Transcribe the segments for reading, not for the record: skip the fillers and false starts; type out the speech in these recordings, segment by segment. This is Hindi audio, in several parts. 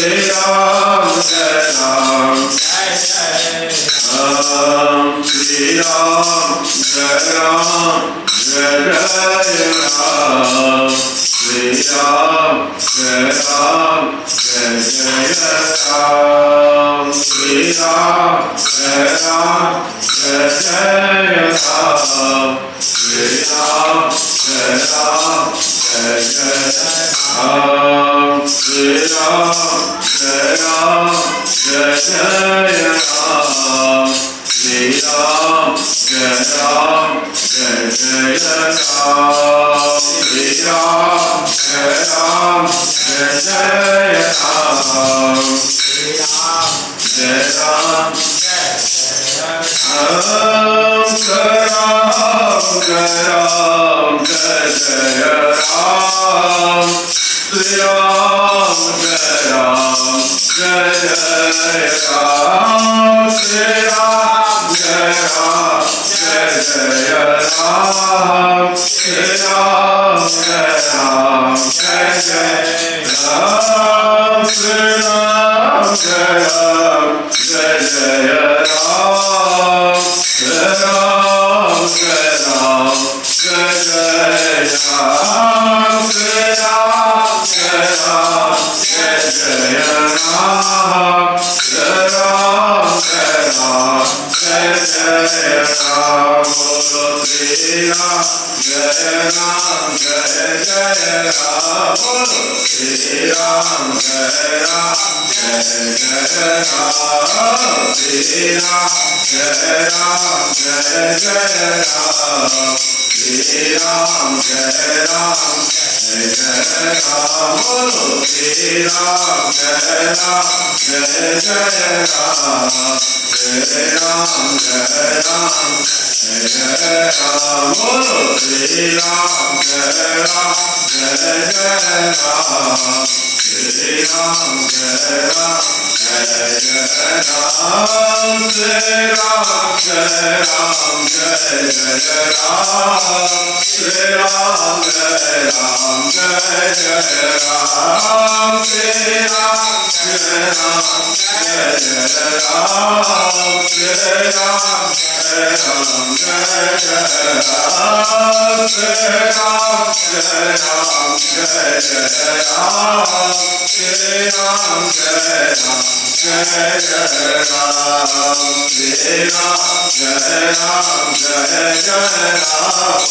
Jai जय जय राम, श्री राम जय राम, जय जय राम, श्री राम जय राम, जय जय राम, श्री राम जय राम, जय जय राम, श्री राम जय राम, जय जय राम, श्री राम जय राम, जय जय राम, श्री राम जय राम, जय जय राम, श्री राम जय राम, जय जय राम, जय राम जय जय राम, श्री राम जय राम, जय जय राम, श्री राम जय राम, जय जय राम, श्री राम जय राम, जय जय राम, श्री राम जय राम, जय जय राम, श्री राम जय राम, जय जय राम, श्री राम जय राम, जय जय राम, श्री राम जय राम, जय जय राम, बोलो श्री राम जय राम, जय जय राम, बोलो श्री राम जय राम, जय जय राम, श्री राम जय राम, जय जय राम, श्री राम जय राम, जय जय राम, बोलो श्री राम जय राम, जय जय राम, श्री राम जय राम, जय जय राम, बोलो श्री राम जय राम, जय जय राम, श्री राम जय राम, जय जय राम, श्री राम जय राम, जय जय राम, श्री राम जय राम, जय जय राम, श्री राम जय राम, जय जय राम, श्री राम जय राम, जय जय राम, श्री राम जय राम, जय जय राम, श्री राम जय राम, जय जय राम,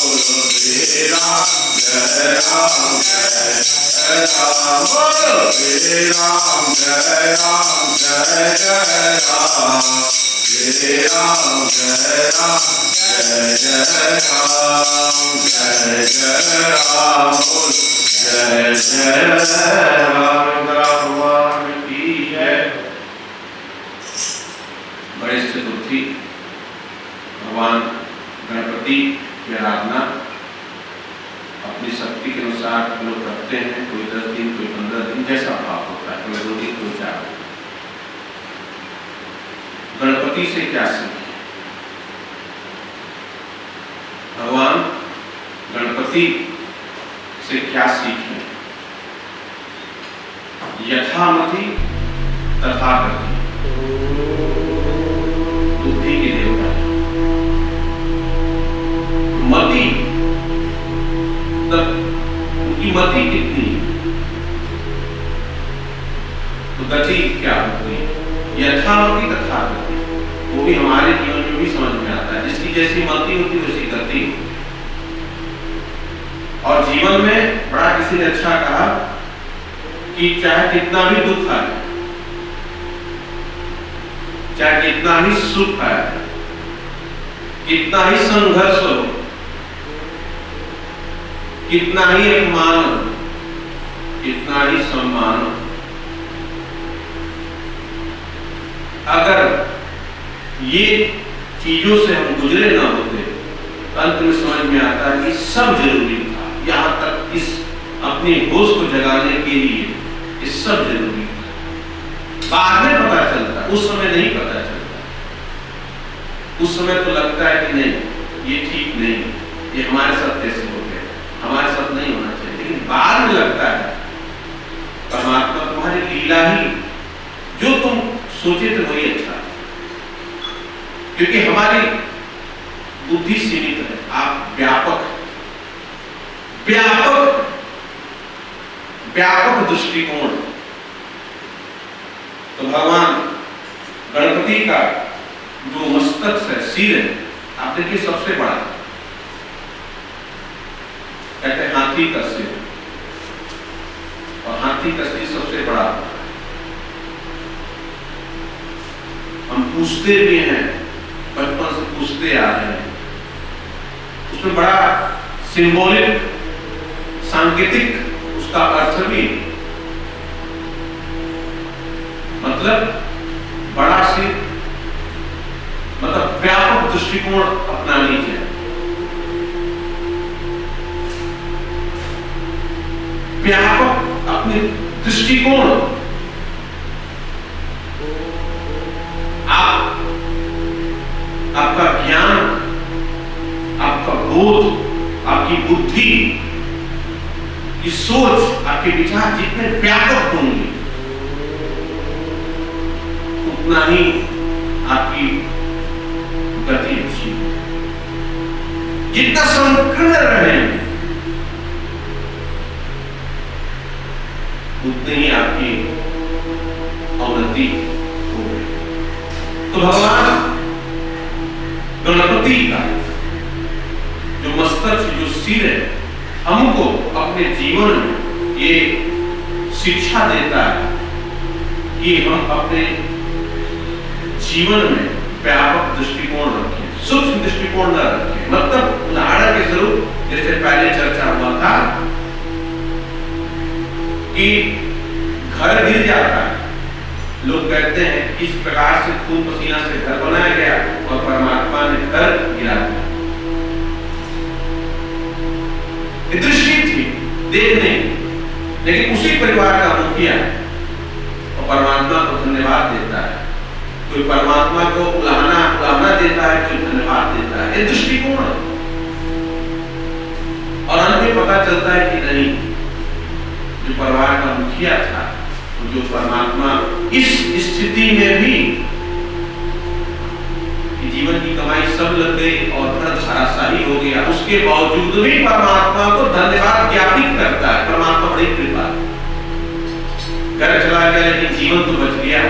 श्री राम जय राम, जय जय राम, बोलो श्री राम जय राम, जय जय राम, बोलो श्री राम जय राम, जय जय राम, श्री राम जय राम, जय जय राम, जय जय राम, बोलो जय जय राम, भगवान की जय। गणेश चतुर्थी भगवान गणपति की आराधना अपनी शक्ति के अनुसार लोग करते हैं, कोई 10 दिन, कोई 15 दिन, जैसा भाव होता है, कोई 2 दिन, कोई 4 दिन। गणपति से क्या सीखें? भगवान गणपति से क्या सीखें? यथामति तथा गति, बुद्धि के देवता है। मति, उनकी मति कितनी, तो गति क्या होती है? यथामति तथा गति, वो भी हमारे जीवन में भी समझ में आता है। जिसकी जैसी मति होती है वैसी गति। और जीवन में बड़ा किसी ने अच्छा कहा कि चाहे कितना भी दुख आए, चाहे कितना ही सुख आए, कितना ही संघर्ष हो, कितना ही अपमान हो, कितना ही सम्मान हो, अगर ये चीजों से हम गुजरे ना होते, अंत में समझ में आता है कि सब जरूरी था। यहाँ तक इस अपने होश को जगाने के लिए ये सब जरूरी था। बाद में पता चलता, उस समय नहीं पता चलता। उस समय तो लगता है कि नहीं, ये ठीक नहीं, ये हमारे साथ कैसे हो गया, हमारे साथ नहीं होना चाहिए। लेकिन बाद में लगता है परमात्मा तुम्हारी लीला ही, जो तुम सोचे थे वही अच्छा, क्योंकि हमारी बुद्धि सीमित है। आप व्यापक, व्यापक व्यापक दृष्टिकोण। तो भगवान गणपति का जो मस्तक है, सिर है, आप देखिए सबसे बड़ा, कहते हैं हाथी का सिर, और हाथी का सिर सबसे बड़ा। हम पूछते भी हैं, बचपन से पूछते आ रहे हैं, उसमें बड़ा सिंबॉलिक, सांकेतिक उसका अर्थ भी, मतलब बड़ा सिर, मतलब व्यापक दृष्टिकोण अपनानी चाहिए। व्यापक अपने दृष्टिकोण, आपका ज्ञान, आपका बोध, आपकी बुद्धि, की सोच, आपके विचार जितने व्यापक होंगे उतना ही आपकी गति अच्छी, जितना संकीर्ण रहेंगे उतनी ही आपकी अवनति होगी। तो भगवान गणपति का जो मस्तक, जो सिर है, हमको अपने जीवन में ये शिक्षा देता है कि हम अपने जीवन में व्यापक दृष्टिकोण रखें, सूक्ष्म दृष्टिकोण न रखें। मतलब उदाहरण के स्वरूप, जैसे पहले चर्चा हुआ था कि घर गिर जाता है, लोग कहते हैं किस प्रकार से खून पसीना से घर बनाया गया और परमात्मा ने घर गिरा दिया। दृष्टि थी देखने, लेकिन उसी परिवार का मुखिया और परमात्मा को धन्यवाद देता है, कोई परमात्मा को उलाहना देता है, कोई धन्यवाद देता है। ये दृष्टिकोण। और अंत में पता चलता है कि नहीं, जो परिवार का मुखिया था, जो परमात्मा इस स्थिति में भी जीवन की कमाई सब लग गई और घर धराशायी हो गया, उसके बावजूद भी परमात्मा को धन्यवाद ज्ञापित करता है। परमात्मा बड़ी कृपा, घर चला गया लेकिन जीवन तो बच गया,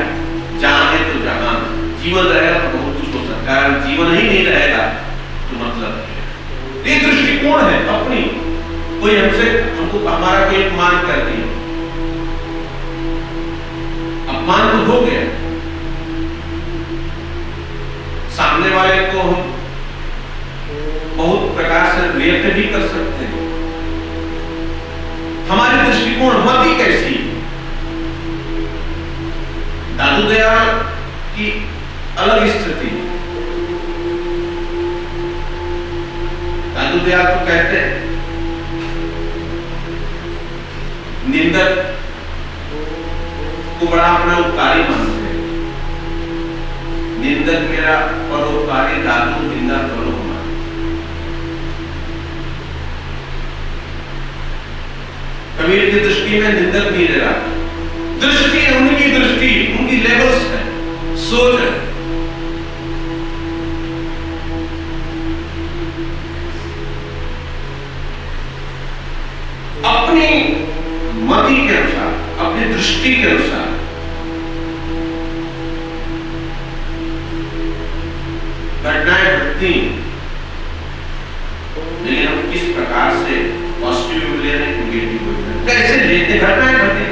जान है तो जहां, जीवन रहेगा तो बहुत कुछ हो सकता है, जीवन ही नहीं रहेगा तो मतलब ये दृष्टिकोण है अपनी। कोई हमको हमारा कोई अपमान कर दिया, अपमान तो हो गया, सामने वाले को हम बहुत प्रकार से रिएक्ट भी कर सकते हैं। हमारी दृष्टिकोण मति कैसी, दादू दयाल की अलग स्थिति। दादू दयाल तो कहते हैं निंदक को बड़ा अपना उपकारी मानते हैं, निंदक मेरा परोपकारी, दादू निंदा करो हमारी। कबीर की दृष्टि में निंदक नहीं रहा, दृष्टि उनकी दृष्टि, उनकी लेवल्स है, सोच है। अपनी मति के अनुसार, अपनी दृष्टि के अनुसार घटनाएं घटती, लेकिन हम किस प्रकार से पॉजिटिव ले रहे हैं, नेगेटिव ले रहे हैं, कैसे लेते घटनाएं घटे।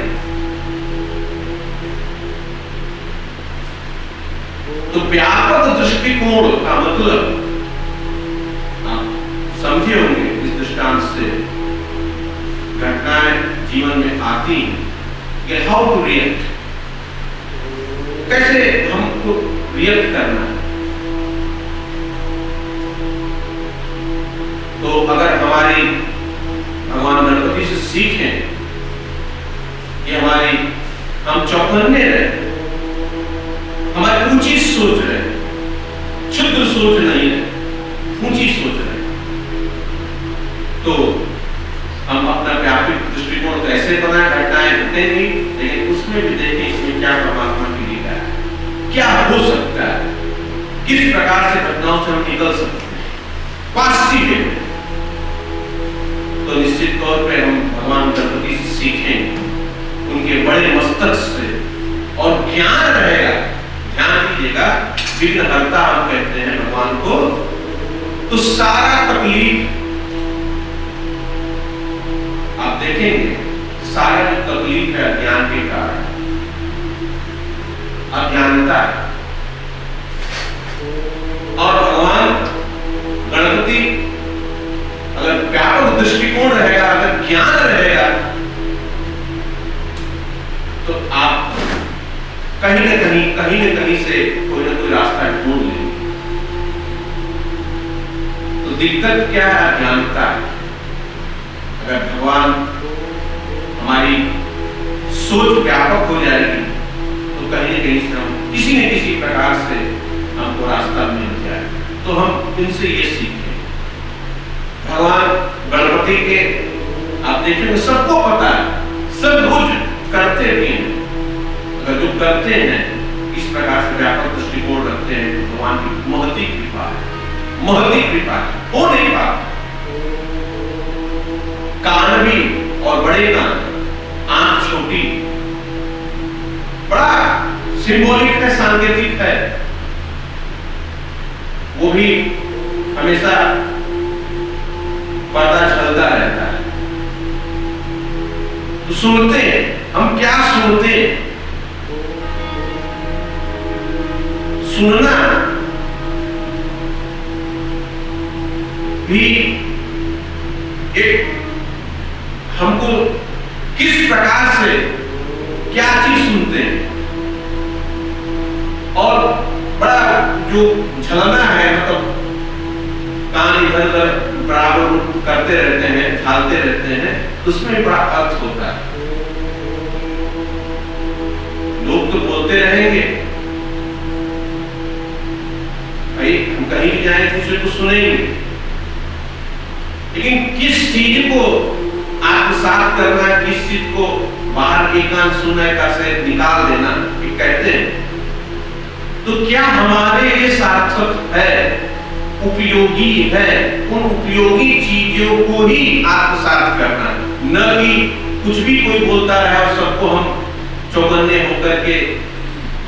तो व्यापक दृष्टिकोण का मतलब आप समझे होंगे इस दृष्टांत से, घटनाएं जीवन में आती कि हाउ टू रिएक्ट, कैसे हमको रिएक्ट करना है। तो अगर हमारी भगवान गणपति से सीखें कि हम चौकन्ने रहे, हमारी ऊंची सोच रहे, क्षुद्र सोच नहीं है, ऊंची सोच रहे, तो हम अपना व्यापक दृष्टिकोण कैसे बनाए। घटनाएं घटेंगी, लेकिन उसमें भी देखें इसमें क्या परमात्मा की लीला है, क्या हो सकता है, किस प्रकार से घटनाओं से हम निकल सकते हैं पॉजिटिव। तो निश्चित तौर पे हम भगवान गणपति से सीखेंगे, उनके बड़े मस्तक से, और ज्ञान रहेगा। ध्यान दीजिएगा, विघ्नहर्ता हम कहते हैं भगवान को, तो सारा तकलीफ आप देखेंगे, सारा जो तकलीफ है अज्ञान के कारण, अज्ञानता है। और भगवान गणपति अगर व्यापक दृष्टिकोण रहेगा, अगर ज्ञान रहेगा, तो आप कहीं न कहीं से कोई ना कोई रास्ता ढूंढ लेंगे। तो दिक्कत क्या है? अज्ञानता है। अगर भगवान हमारी सोच व्यापक हो जाएगी, तो कहीं न कहीं से हम किसी न किसी प्रकार से हमको रास्ता मिल जाए। तो हम इनसे ये सीखें। भगवान गणपति के आप देखेंगे सबको पता है, सब रोज करते भी हैं। अगर जो करते हैं इस प्रकार से व्यापक दृष्टिकोण रखते हैं, तो भगवान की महती कृपा है, महती कृपा है। हो नहीं पाता। कान भी और बड़े कान, आंख छोटी, बड़ा सिंबॉलिक है, सांकेतिक है, वो भी हमेशा पता चलता रहता है। तो सुनते हैं हम, क्या सुनते हैं? सुनना भी एक हमको किस प्रकार से क्या चीज सुनते हैं, और बड़ा जो झलना है, मतलब कान इधर उधर बराबर करते रहते हैं, छालते रहते हैं, उसमें बड़ा अर्थ होता है। लोग तो बोलते रहेंगे, भाई हम कहीं भी जाए दूसरे को सुनेंगे, लेकिन किस चीज को आत्मसात करना, किस चीज को बाहर एकांत सुनने का से निकाल देना, ये कहते हैं। तो क्या हमारे लिए सार्थक है, उपयोगी है? उन उपयोगी चीजों को ही आत्मसात करना, न कि कुछ भी कोई बोलता रहे और सबको हम चौकन्ने होकर के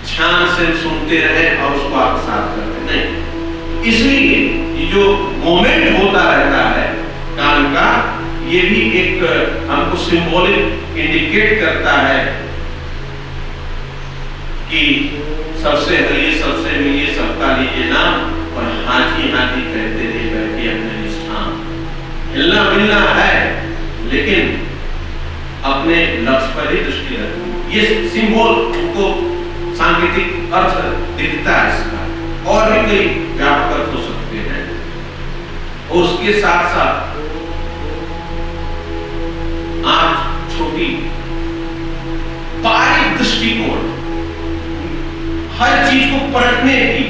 ध्यान से सुनते रहे और उसको आत्मसात करते नहीं। इसलिए ये जो मोमेंट होता रहता है कान का, ये भी एक हमको सिंबॉलिक इंडिकेट करता है कि सबसे हलिए, सबसे मिलिए, सबका लीजिए नाम, और हाथी हाथी कहते रहे बैठे अपने निष्ठान। हिलना मिलना है, लेकिन अपने लक्ष्य पर ही दृष्टि रखनी। ये सिंबल को सांकेतिक अर्थ दिखता है इसका, और भी कई व्यापक अर्थ हो सकते हैं। और उसके साथ साथ आंख छोटी, बारीक दृष्टिकोण, हर चीज को परखने की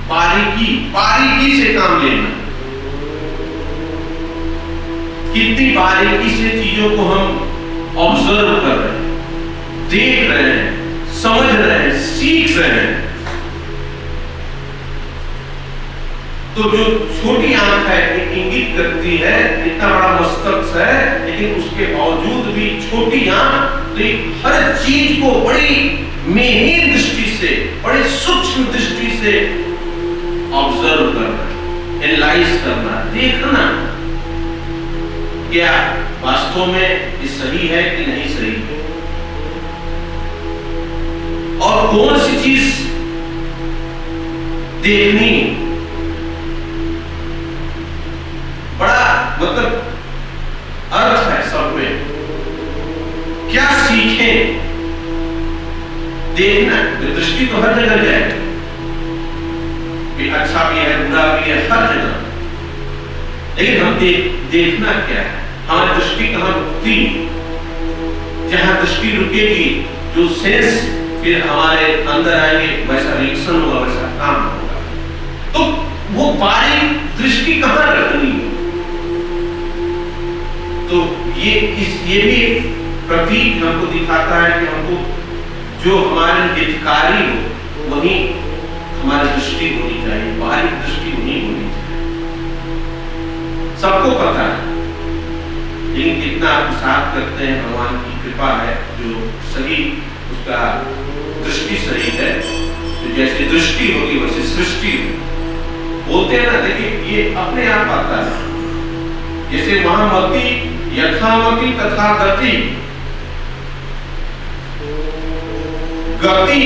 बारीकी से काम लेना। कितनी बारीकी से चीजों को हम ऑब्जर्व कर रहे हैं, देख रहे हैं, समझ रहे हैं, सीख रहे हैं। तो जो छोटी आंख है इंगित करती है, इतना बड़ा मस्तक है, लेकिन उसके बावजूद भी छोटी आंख तो हर चीज को बड़ी मेहर दृष्टि से, बड़ी सूक्ष्म दृष्टि से ऑब्जर्व करना, एनालाइज करना, देखना क्या वास्तव में ये सही है कि नहीं सही है, और कौन सी चीज देखनी। बड़ा मतलब अर्थ है सब में, क्या सीखें, देखना। दृष्टि तो हर जगह जाए, अच्छा भी है, बुरा भी है, हर जगह। लेकिन हम देखना क्या है, हमारी दृष्टि कहां रुकती, जहां दृष्टि रुकेगी, जो सेंस फिर हमारे अंदर आएंगे, वैसा रिएक्शन होगा, वैसा काम होगा। तो वो बारीक दृष्टि कहां रखनी है? तो ये भी प्रतीक हमको दिखाता है कि हमको जो हमारे हितकारी हो वही हमारी दृष्टि होनी चाहिए, बारीक दृष्टि नहीं होनी चाहिए। सबको पता है, लेकिन कितना आत्मसात करते हैं, भगवान की कृपा है जो सही, उसका दृष्टि सही है। तो जैसे दृष्टि होगी वैसे सृष्टि बोलते हैं ना, देखिए ये अपने आप आता है। जैसे महामती यथामती तथा गति, गति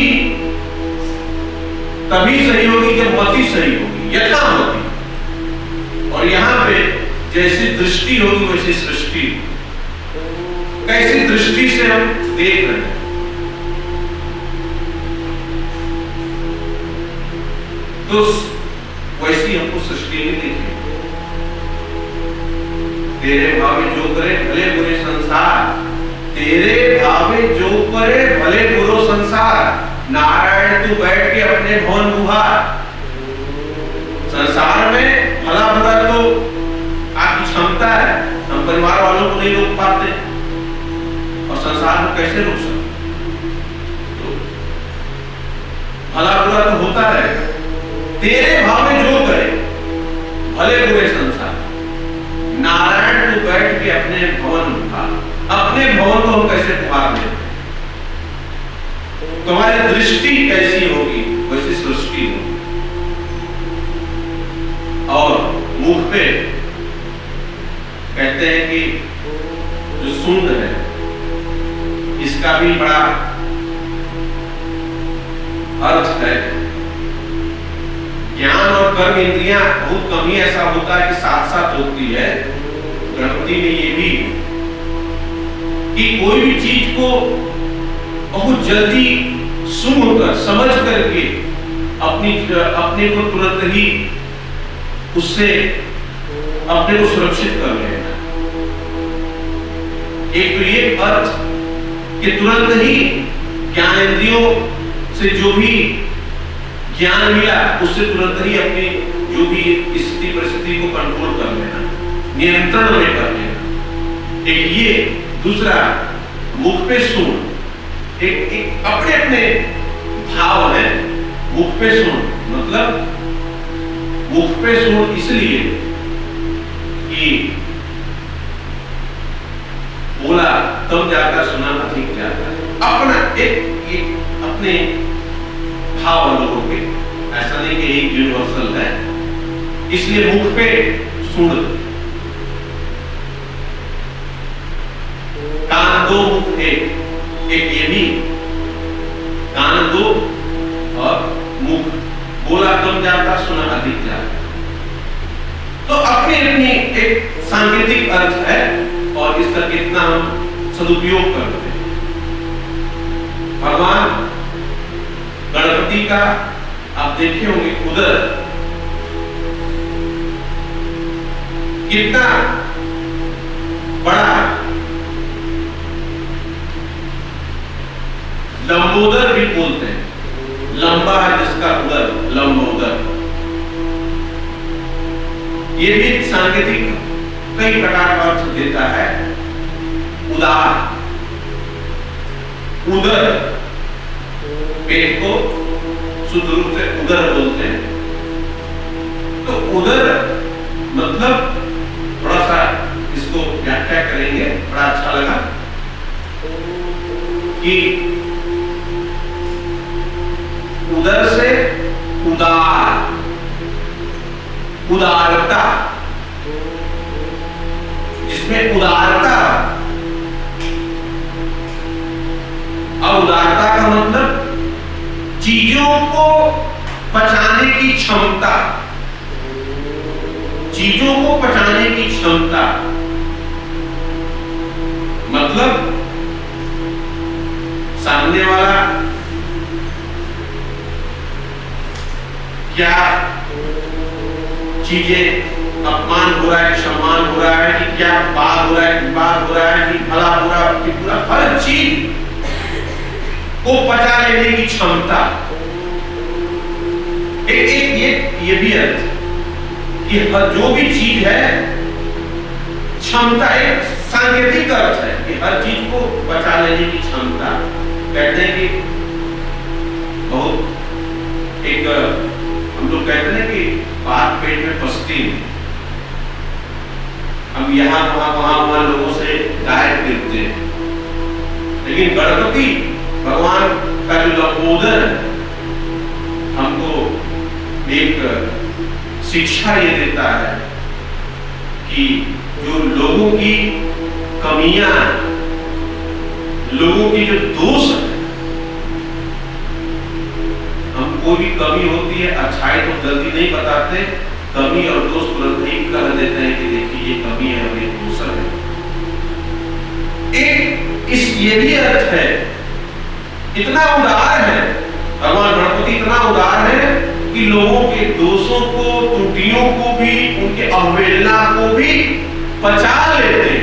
तभी सही होगी जब मति सही होगी, यथामती। और यहां पे जैसी दृष्टि होगी वैसी सृष्टि। कैसी दृष्टि से हम देख रहे हैं, तो वैसी हमको सृष्टि में देखें। तेरे भावे जो करे भले बुरे संसार, तेरे भावे जो करे भले बुरो संसार। नारायण तू बैठ के अपने भवन बुहार। संसार में भला बुरा तो आपकी क्षमता है, हम परिवार वालों को नहीं रोक पाते, और संसार को कैसे रोक सकते? तो भला बुरा तो होता रहेगा। तेरे भाव में जो करे भले बुरे संसार। नारायण तू बैठ के अपने भवन बुहार। अपने भवन को हम कैसे बुहार लेते? तुम्हारी दृष्टि कैसी होगी वैसी सृष्टि होगी। और मुख पे कहते हैं कि जो सूंड है इसका भी बड़ा अर्थ है। ज्ञान और कर्म इंद्रियां बहुत कम ही ऐसा होता है कि साथ साथ होती है। गणपति में ये भी कि कोई भी चीज को बहुत जल्दी सुनकर समझ करके अपने को तुरंत ही उससे अपने को सुरक्षित कर लेना। एक तो ये अर्थ कि तुरंत ही ज्ञानेंद्रियों से जो भी ज्ञान मिला उससे तुरंत ही अपनी जो भी स्थिति परिस्थिति को कंट्रोल कर लेना, नियंत्रण में कर लेना। एक ये, दूसरा मुख पे सुन। एक अपने अपने भाव है। मुख पे सुन मतलब मुख पे सुन इसलिए कि बोला तब जाता, सुना अधिक जाता है। अपना एक अपने भाव लोगों के, ऐसा नहीं कि एक यूनिवर्सल है, इसलिए मुख पे सुन। कान दो मुख एक ये भी, कान दो और मुख, बोला कम जाता, सुना अधिक जाता। तो अपनी अपनी एक सांकेतिक अर्थ है और इसका कितना हम सदुपयोग करते हैं। भगवान गणपति का आप देखे होंगे उदर कितना बड़ा, लंबोदर भी बोलते हैं। लंबा है जिसका उदर, लंबोदर। ये भी सांकेतिक कई प्रकार का अर्थ देता है। उदार, उदर, पेट को शुद्ध रूप से उदर बोलते हैं। तो उदर मतलब थोड़ा सा इसको व्याख्या करेंगे, बड़ा अच्छा लगा कि उदर से उदार, उदारता, जिसमें उदारता। अब उदारता का मतलब चीजों को पचाने की क्षमता, चीजों को पचाने की क्षमता। मतलब सामने वाला क्या चीजें अपमान हो रहा है, सम्मान हो रहा है, कि क्या बात हो रहा है, विवाद हो रहा है, कि भला बुरा, कि बुरा, हर चीज को पचा लेने की क्षमता। ये भी अर्थ कि जो भी चीज है, क्षमता एक सांकेतिक अर्थ है कि हर चीज को पचा लेने की क्षमता। कहते हैं कि बहुत एक हम लोग कहते हैं कि बात पेट में पसती है। हम यहाँ वहां लोगों से गाय फिरते हैं। लेकिन गणपति भगवान का जो लंबोदर है हमको एक शिक्षा ये देता है कि जो लोगों की कमियां, लोगों की जो दोष है, हमको भी कमी होती है, अच्छाई तो जल्दी नहीं बताते, कमी और दोष तुरंत ही कह देते हैं कि देखिए ये कमी है और ये दोष है। एक इस ये भी अर्थ है, इतना उदार है भगवान गणपति, इतना उदार है कि लोगों के दोषों को, त्रुटियों को भी, उनके अवहेलना को भी पचा लेते,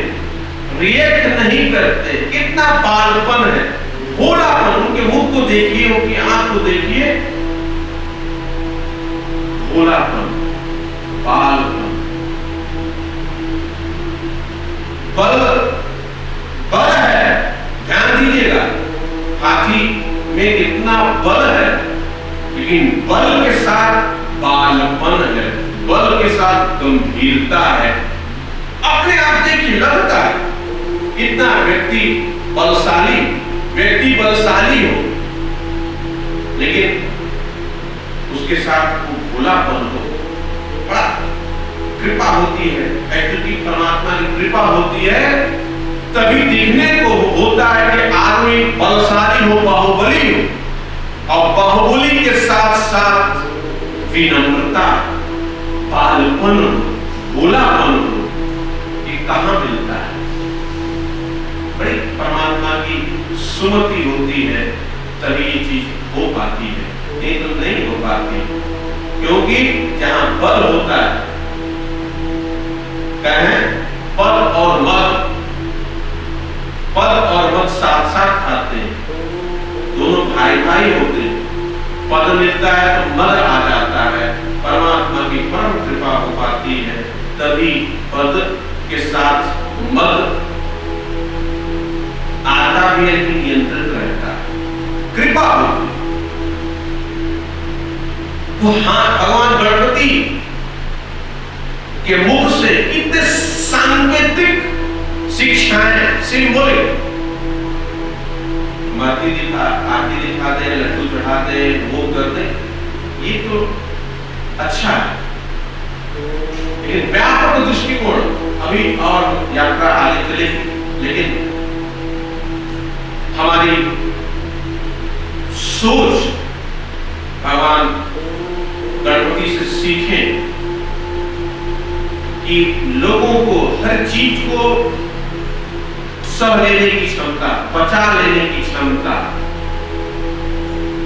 रिएक्ट नहीं करते। कितना बालपन है, भोलापन। उनके मुख को देखिए, उनकी आंख को देखिए, भोलापन, बालपन। बल है, ध्यान दीजिएगा, हाथी में कितना बल है, लेकिन बल के साथ बालपन है, बल के साथ गंभीरता है। अपने आप देखिए, लगता है इतना व्यक्ति बलशाली हो, लेकिन उसके साथ वो भोलापन हो, बड़ा कृपा होती है। एक्चुअली परमात्मा की कृपा होती है, तभी दिखने को होता है कि आदमी बलशाली हो, बाहुबली हो, और बाहुबली के साथ साथ विनम्रता, बालपन, भोलापन हो। ये कहां मिलता है? बड़ी परमात्मा की सुमति होती है, तभी ये चीज हो पाती है, नहीं तो नहीं हो पाती। क्योंकि जहां बल होता है, कहें पद और मत साथ साथ आते हैं, दोनों भाई भाई होते हैं। पद मिलता है तो मद आ जाता है, परमात्मा की परम कृपा हो पाती है, तभी पद के साथ मद आता भी है, लेकिन नियंत्रित रहता है, कृपा होती है। तो हाँ, भगवान गणपति के मुख से इतने सांकेतिक शिक्षाएं, सिंबॉलिक, आरती दिखा दे, लड्डू चढ़ा दे, वो कर दे, ये तो अच्छा है, लेकिन व्यापक दृष्टिकोण अभी और यात्रा आगे चलेगी, लेकिन हमारी सोच भगवान गणपति से सीखें कि लोगों को हर चीज को सह लेने की क्षमता, पचा लेने की क्षमता,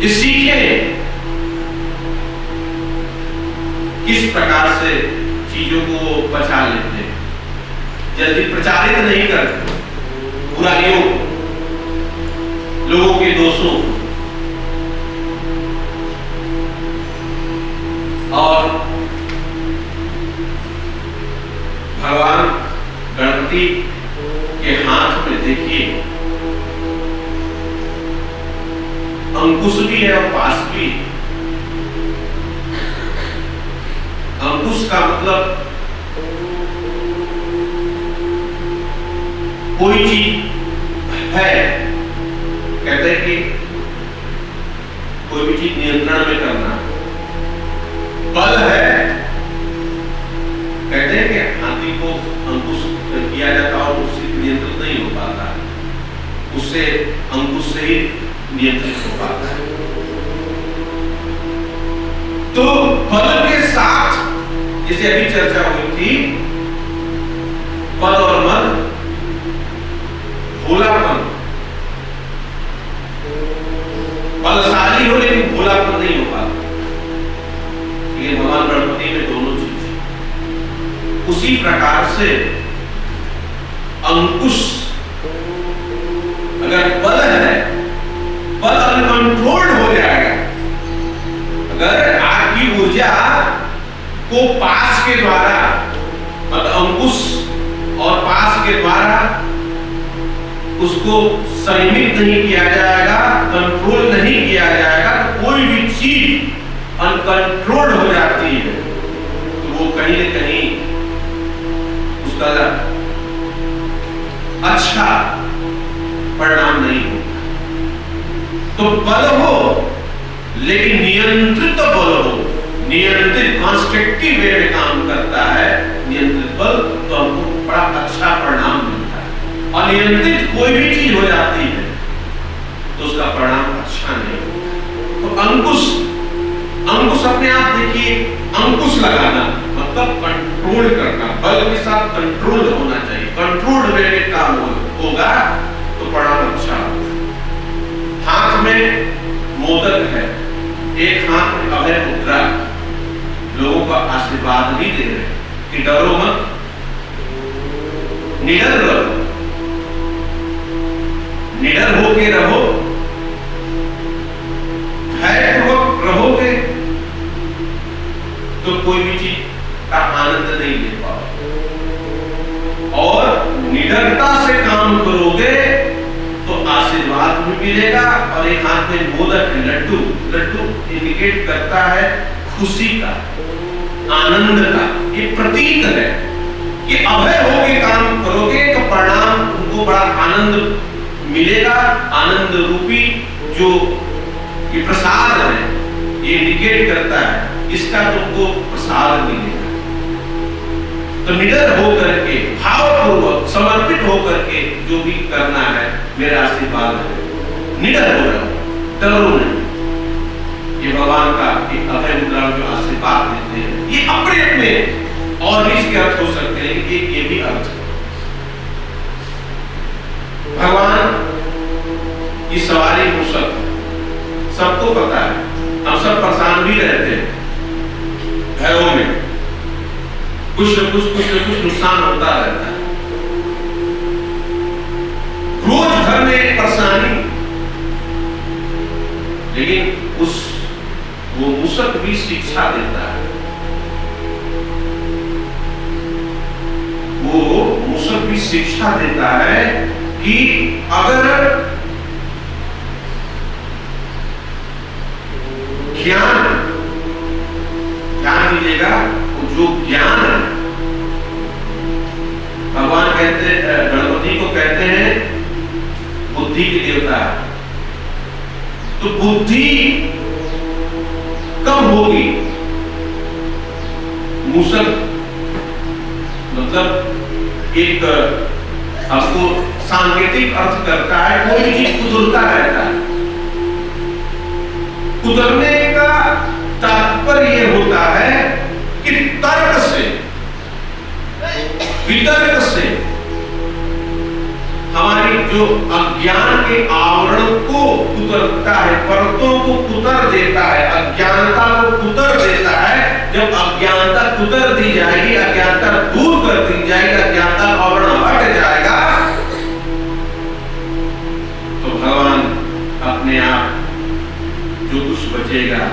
ये सीखें किस प्रकार से चीजों को पचा लेते हैं, जल्दी प्रचारित नहीं करते बुराइयों, लोगों के दोषों। और भगवान गणपति के हाथ में देखिए अंकुश भी है और पास भी। अंकुश का मतलब कोई चीज है, कहते हैं कि कोई भी चीज नियंत्रण में करना। बल है, कहते हैं कि हाथी को अंकुश किया जाता और उससे नियंत्रित नहीं हो पाता, उससे अंकुश से ही नियंत्रित हो पाता है। तो बल के साथ, जैसे अभी चर्चा हुई थी, पद और मद, भोलापन, बलशाली हो लेकिन भोलापन नहीं हो पाता। ये भगवान गणपति में दोनों चीज। उसी प्रकार से अंकुश, अगर बल है, बल अनकंट्रोल्ड हो जाएगा। अगर आग की ऊर्जा को पास के द्वारा, मतलब अंकुश और पास के द्वारा उसको संयमित नहीं किया जाएगा, कंट्रोल नहीं किया जाएगा, तो कोई भी चीज अनकंट्रोल्ड हो जाती है, तो वो कहीं न कहीं उसका अच्छा परिणाम नहीं होगा। तो बल हो लेकिन नियंत्रित बल हो, नियंत्रित कंस्ट्रक्टिव वे में काम करता है नियंत्रित बल, तो हमको बड़ा अच्छा परिणाम मिलता है। और नियंत्रित कोई भी चीज हो जाती है तो उसका परिणाम अच्छा नहीं होता। तो अंकुश, अंकुश अपने आप देखिए, अंकुश लगाना मतलब कंट्रोल करना, बल के साथ कंट्रोल होना चाहिए। कंट्रोल्ड वे में काम होगा तो परिणाम अच्छा होगा। हाथ में मोदक है, एक हाथ में अभय मुद्रा, लोगों का आशीर्वाद भी दे रहे कि डरो मत, निडर रहो, निडर होके रहो, धैर्यपूर्वक रहोगे तो कोई भी चीज का आनंद नहीं ले पाओगे, और निडरता से काम करोगे तो आशीर्वाद भी मिलेगा। और एक हाथ में मोदक है, लड्डू, लड्डू इंडिकेट करता है खुशी का, आनंद का, ये प्रतीक है कि अभय होके काम करोगे तो परिणाम तुमको बड़ा आनंद मिलेगा। आनंद रूपी जो ये प्रसाद है ये इंडिकेट करता है इसका तुमको प्रसाद मिलेगा। तो निडर होकर के, भावपूर्वक समर्पित होकर के जो भी करना है मेरा आशीर्वाद है, निडर हो रहा, डरो नहीं। ये भगवान का एक अभय मुद्रा जो आशीर्वाद देते हैं, ये अपने अपने और भी इसके अर्थ हो सकते हैं, ये भी अर्थ है। भगवान की सवारी मूसक सबको पता है, हम सब परेशान भी रहते हैं, घरों में कुछ न कुछ नुकसान होता रहता है, रोज घर में परेशानी, लेकिन वो मूसक भी शिक्षा देता है। वो मूसक भी शिक्षा देता है कि अगर ज्ञान दीजिएगा तो जो ज्ञान है, भगवान कहते, गणपति को कहते हैं बुद्धि के देवता, तो बुद्धि कब होगी? मूसक मतलब एक आपको सांकेतिक अर्थ करता है, कोई चीज कुदरता रहता है। कुदरने का तात्पर्य होता है कि तर्क से, वितर्क से हमारी जो अज्ञान के आवरण को कुतरता है, परतों को कुतर देता है, अज्ञानता को कुतर देता है। जब अज्ञानता कुतर दी जाएगी, अज्ञानता दूर कर दी जाएगी, अज्ञानता आवरण हट जाएगा, तो भगवान अपने आप जो कुछ बचेगा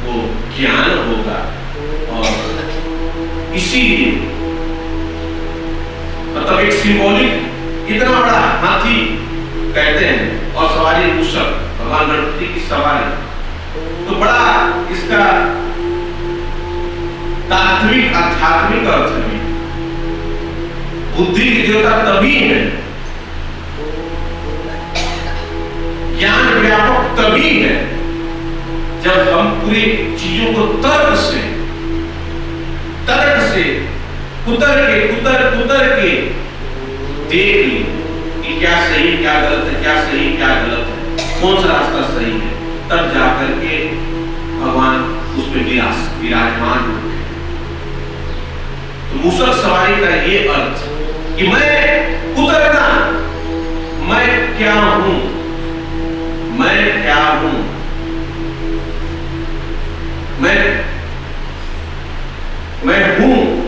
वो ज्ञान होगा। और इसीलिए मतलब एक सिंबॉलिक, इतना बड़ा हाथी कहते हैं और सवारी मूसक, भगवान गणपति की सवारी, तो बड़ा इसका तात्विक आध्यात्मिक अर्थ भी। बुद्धि की देवता तभी है, ज्ञान व्यापक तभी है जब हम पूरी चीजों को तर्क से कुतर के देख ली कि क्या सही क्या गलत है, क्या सही क्या गलत है, कौन सा रास्ता सही है, तब जाकर के भगवान उस पर विराजमान होते हैं। तो मूसक सवारी का ये अर्थ कि मैं कुतरना, मैं क्या हूं, मैं क्या हूं,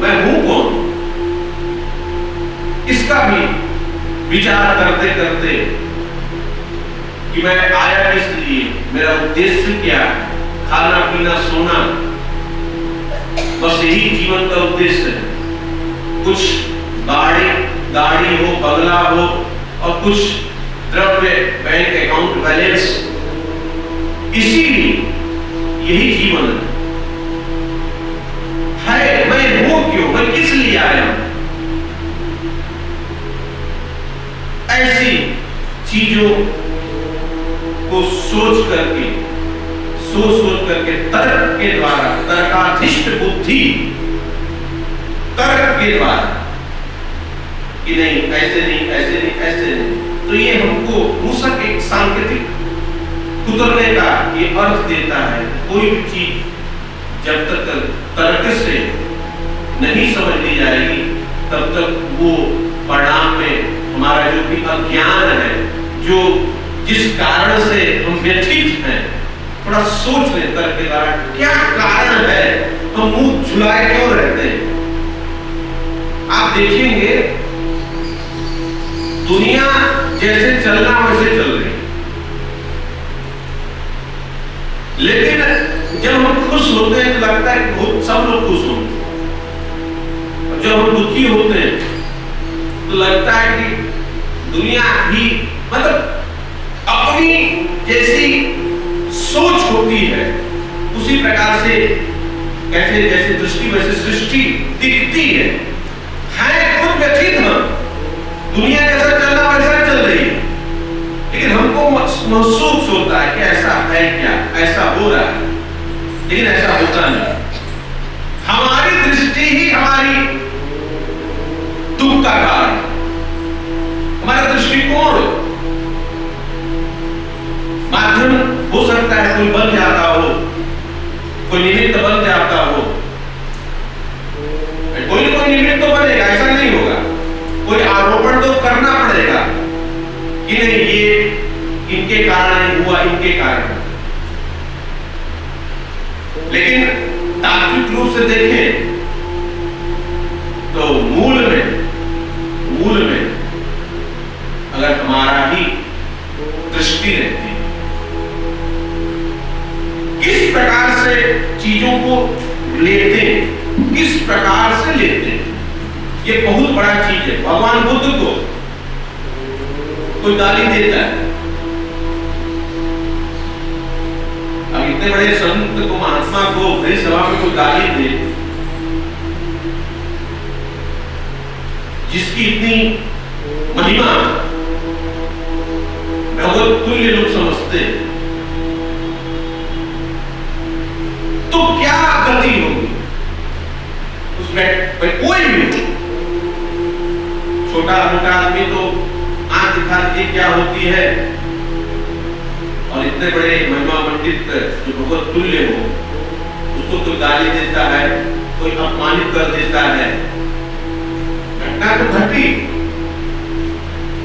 मैं हूं कौन, इसका भी विचार करते करते कि मैं आया किस लिए, मेरा उद्देश्य क्या है, खाना पीना सोना, बस यही जीवन का उद्देश्य है। कुछ गाड़ी हो, बंगला हो और कुछ द्रव्य, बैंक अकाउंट बैलेंस, इसीलिए यही जीवन है। मैं हूं क्यों, मैं किस लिए आया हूं, ऐसी चीजों को सोच करके तर्क के द्वारा, तर्काधिष्ठ बुद्धि, तर्क के द्वारा कि नहीं ऐसे नहीं, ऐसे नहीं, ऐसे नहीं, तो ये हमको मूसक एक सांकेतिक कुतरने का ये अर्थ देता है। कोई भी चीज जब तक तर्क से नहीं समझ ली जाएगी तब तक वो परिणाम में हमारा जो भी अज्ञान है, जो जिस कारण से हम व्यथित हैं, थोड़ा सोच लें तर्क के द्वारा क्या कारण है हम मुंह झुलाए क्यों रहते हैं। आप देखेंगे दुनिया जैसे चलना वैसे चल रही, लेकिन जब हम खुश होते हैं तो लगता है कि बहुत सब लोग खुश होंगे, और जब हम दुखी होते हैं तो लगता है कि दुनिया भी मतलब अपनी जैसी सोच होती है उसी प्रकार से, कैसे जैसे दृष्टि वैसे सृष्टि दिखती है खुद व्यथित हम, दुनिया जैसा चलना वैसा चल रही है, लेकिन हमको महसूस होता है कि ऐसा है क्या, ऐसा हो रहा है, लेकिन ऐसा होता नहीं। हमारी दृष्टि ही हमारी दुख का कारण, हमारा दृष्टिकोण माध्यम हो सकता है कोई बन जाता हो, कोई निमित्त बन जाता हो, कोई ना कोई निमित्त तो बनेगा, ऐसा नहीं होगा, कोई आरोपण तो करना पड़ेगा कि नहीं ये इनके कारण हुआ, इनके कारण। लेकिन तात्विक रूप से देखें तो मूल में अगर हमारा ही दृष्टि रहती, किस प्रकार से चीजों को लेते, किस प्रकार से लेते, ये बहुत बड़ा चीज है। भगवान बुद्ध को कोई गाली देता है, अब इतने बड़े संत को, महात्मा को बड़ी सभा में कोई गाली दे, जिसकी इतनी महिमा भगवत तुल्य लोग समझते हैं, तो क्या गति होगी उसमें। कोई भी छोटा मोटा आदमी तो आंख दिखा दीजिए क्या होती है, और इतने बड़े महिमा मंडित जो भगवत तुल्य हो उसको कोई गाली देता है, कोई अपमानित कर देता है, घटना तो घटी,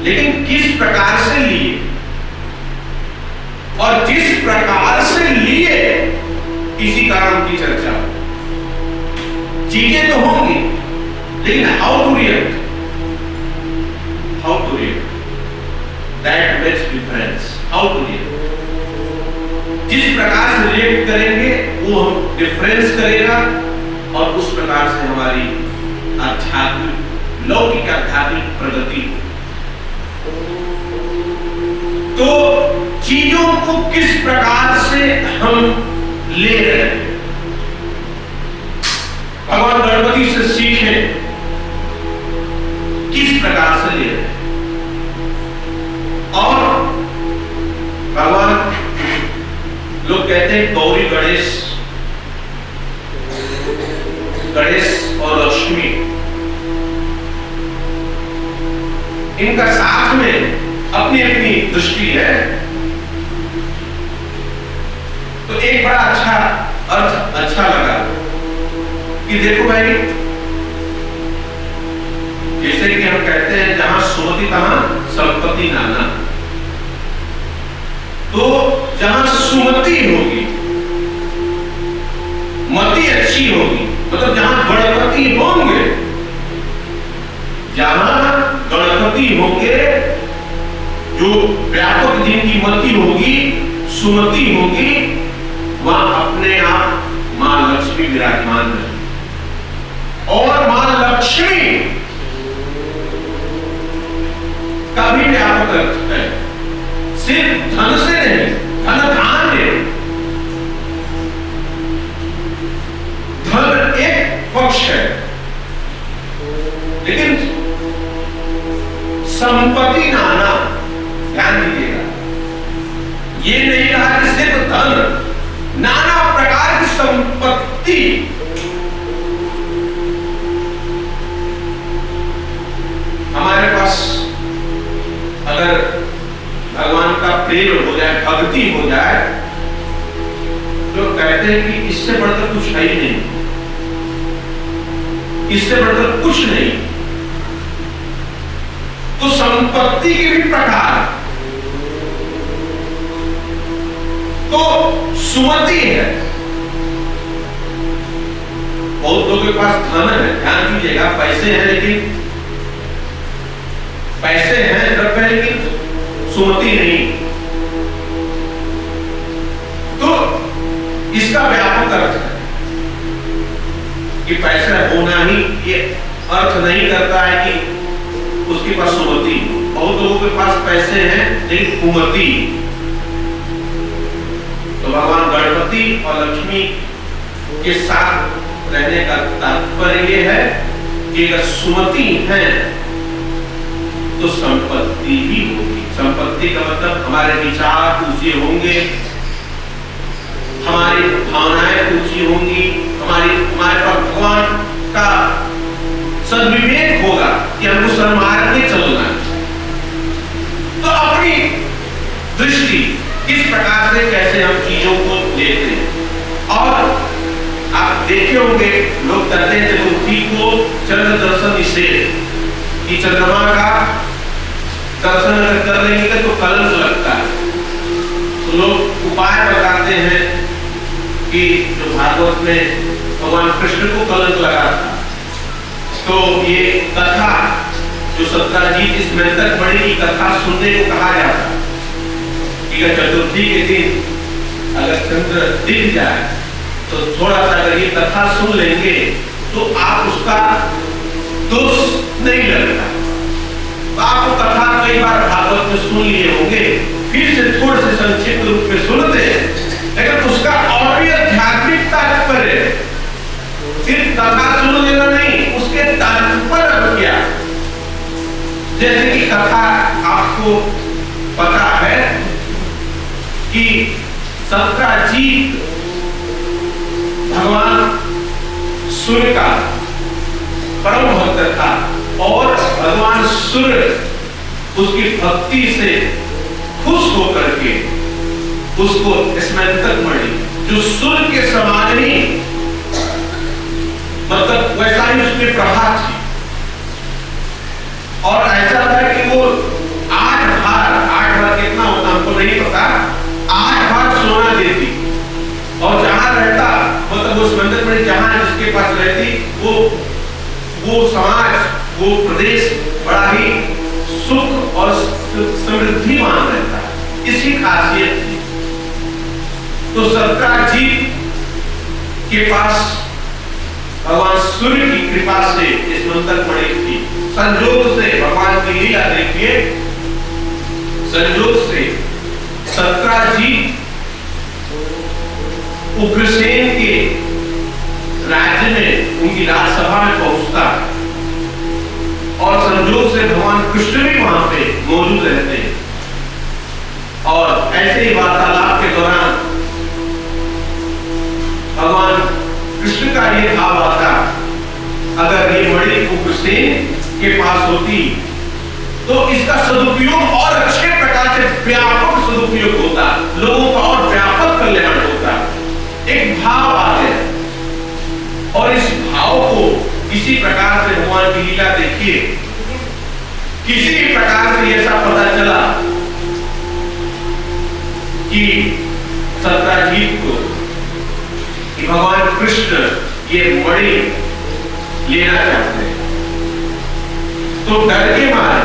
लेकिन किस प्रकार से लिए, और जिस प्रकार से लिए इसी कारण की चर्चा। चीजें तो होंगी, लेकिन how to react, that makes difference. How to react, जिस प्रकार से रिएक्ट करेंगे वो हम डिफरेंस करेगा, और उस प्रकार से हमारी आध्यात्मिक, लौकिक आध्यात्मिक प्रगति। तो चीजों को किस प्रकार से हम ले रहे हैं, भगवान गणपति से सीखें किस प्रकार से ले रहे हैं। और भगवान लोग कहते हैं गौरी गणेश और लक्ष्मी, इनका साथ में अपनी अपनी दृष्टि है। तो एक बड़ा अच्छा अर्थ अच्छा लगा कि देखो भाई, जैसे कि हम कहते हैं जहां सुमति तहां संपत्ति नाना, तो जहां सुमति होगी, मति अच्छी होगी, मतलब जहां गणपति होंगे, जहां गणपति होंगे, जो व्यापक जिनकी मति होगी, सुमति होगी, वहां अपने आप मां लक्ष्मी विराजमान है। और मां लक्ष्मी का भी व्यापक अर्थ है, सिर्फ धन से नहीं, धन धान्य, धन एक पक्ष है, लेकिन संपत्ति नाना, भगवान का प्रेम हो जाए, भक्ति हो जाए, तो कहते हैं कि इससे बढ़कर कुछ है ही नहीं, इससे बढ़कर कुछ नहीं। तो संपत्ति के भी प्रकार, तो सुमति है। बहुत लोगों के पास धन है, ध्यान दीजिएगा, पैसे हैं लेकिन पैसे हैं, द्रव्य है लेकिन सुमति नहीं। तो इसका व्यापक अर्थ है कि पैसा होना ही ये अर्थ नहीं करता है कि उसके पास सुमति। बहुत लोगों के पास पैसे हैं लेकिन कुमति। तो भगवान गणपति और लक्ष्मी के साथ रहने का तात्पर्य यह है कि अगर सुमति है तो संपत्ति भी होगी। संपत्ति का मतलब हमारे विचार ऊंचे होंगे, हमारी भावनाएं ऊंची होंगी, हमारे पास भगवान का सद्विवेक होगा कि हमको सन्मार्ग में चलना है। तो अपनी दृष्टि किस प्रकार से कैसे हम चीजों को देखते हैं। और आप देखे होंगे लोग कहते हैं चतुर्थी को चंद्र दर्शन निषेध, कि चंद्रमा का दर्शन अगर कर लेंगे तो कलंक लगता है। तो लोग उपाय बताते हैं कि जो भागवत में भगवान कृष्ण को कलंक लगा था, तो ये कथा जो सत्राजीत इस मेंढक मणि की कथा सुनने को कहा जाता कि चतुर्थी के दिन अगर चंद्र दिख जाए तो थोड़ा सा अगर ये कथा सुन लेंगे तो आप उसका दोष नहीं लगता। तो आपको कथा कई बार भागवत में सुन लिए होंगे, फिर से थोड़े से संक्षिप्त रूप में सुनते हैं, लेकिन उसका और भी आध्यात्मिक तात्पर्य, सिर्फ कथा सुन लेना नहीं, उसके तात्पर्य क्या। जैसे कि कथा आपको पता है कि सत्राजीत भगवान सूर्य का परम भक्त था और भगवान सूर्य उसकी भक्ति से खुश होकर के उसको स्मैतक मणि जो सूर्य के समान ही, मतलब वैसा ही उसमें प्रभा थी। और ऐसा था कि वो 8 भार कितना होता हमको नहीं पता, 8 भार सोना देती। और जहां रहता, मतलब उस मंदिर में जहां जिसके पास रहती, वो समाज, वो प्रदेश बड़ा ही सुख और समृद्धिमान रहता है। इसी खासियत थी। तो सत्राजीत के पास भगवान सूर्य की कृपा से इस मंत्र मणि थी। संयोग से भगवान की लीला देखिए, संयोग से सत्राजीत उग्रसेन के राज्य में उनकी राजसभा में पहुंचता है और संयोग से भगवान कृष्ण भी वहां पे मौजूद रहते हैं। और ऐसे ही वार्तालाप के दौरान भगवान कृष्ण का ये भाव आता, अगर ये मणि उग्रसेन के पास होती तो इसका सदुपयोग और अच्छे प्रकार से व्यापक सदुपयोग होता, लोगों का और व्यापक कल्याण होता। एक भाव आ गया और इस भाव को किसी प्रकार से भगवान की लीला देखिए, किसी भी प्रकार से ऐसा पता चला कि सत्राजीत को कि भगवान कृष्ण ये मणि लेना चाहते हैं। तो डर के मारे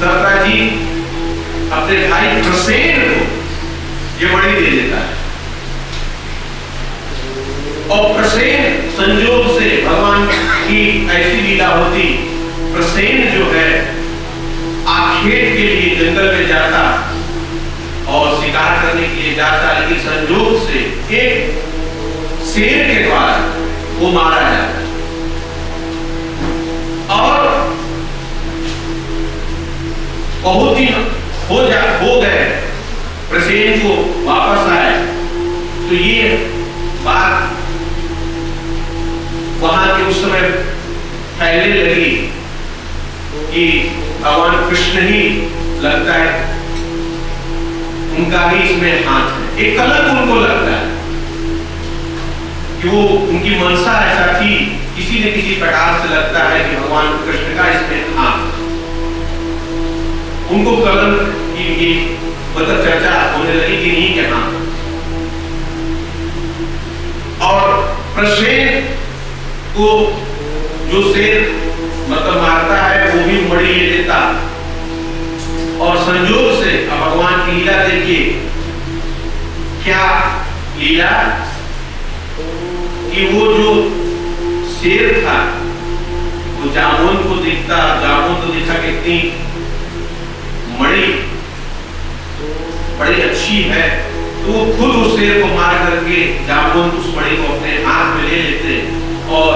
सत्राजीत अपने भाई प्रसेन को ये मणि दे देता है। और प्रसेन संयोग से भगवान की ऐसी लीला होती, प्रसेन जो है आखेट के लिए जंगल में जाता और शिकार करने के लिए जाता, लेकिन संयोग से एक शेर के द्वारा वो मारा जाता और बहुत ही हो गए, प्रसेन को वापस आए तो ये बात वहां के उस समय फैलने लगी कि भगवान कृष्ण ही लगता है उनका ही इसमें हाथ है। एक कलंक उनको लगता है कि वो उनकी मंशा ऐसा थी, किसी न किसी प्रकार से लगता है कि भगवान कृष्ण का इसमें हाथ। उनको कलंक की मतलब चर्चा होने लगी कि नहीं के हाथ। और प्रसेन को जो शेर मतलब मारता है वो भी मणि ले लेता। और संयोग से अब भगवान की लीला देखिए, क्या लीला कि वो जो शेर था वो जामुन को दिखता, जामुन को दिखा कितनी मणि बड़ी अच्छी है, तो वो खुद उस शेर को मार करके जामुन उस मणि को अपने हाथ में ले लेते और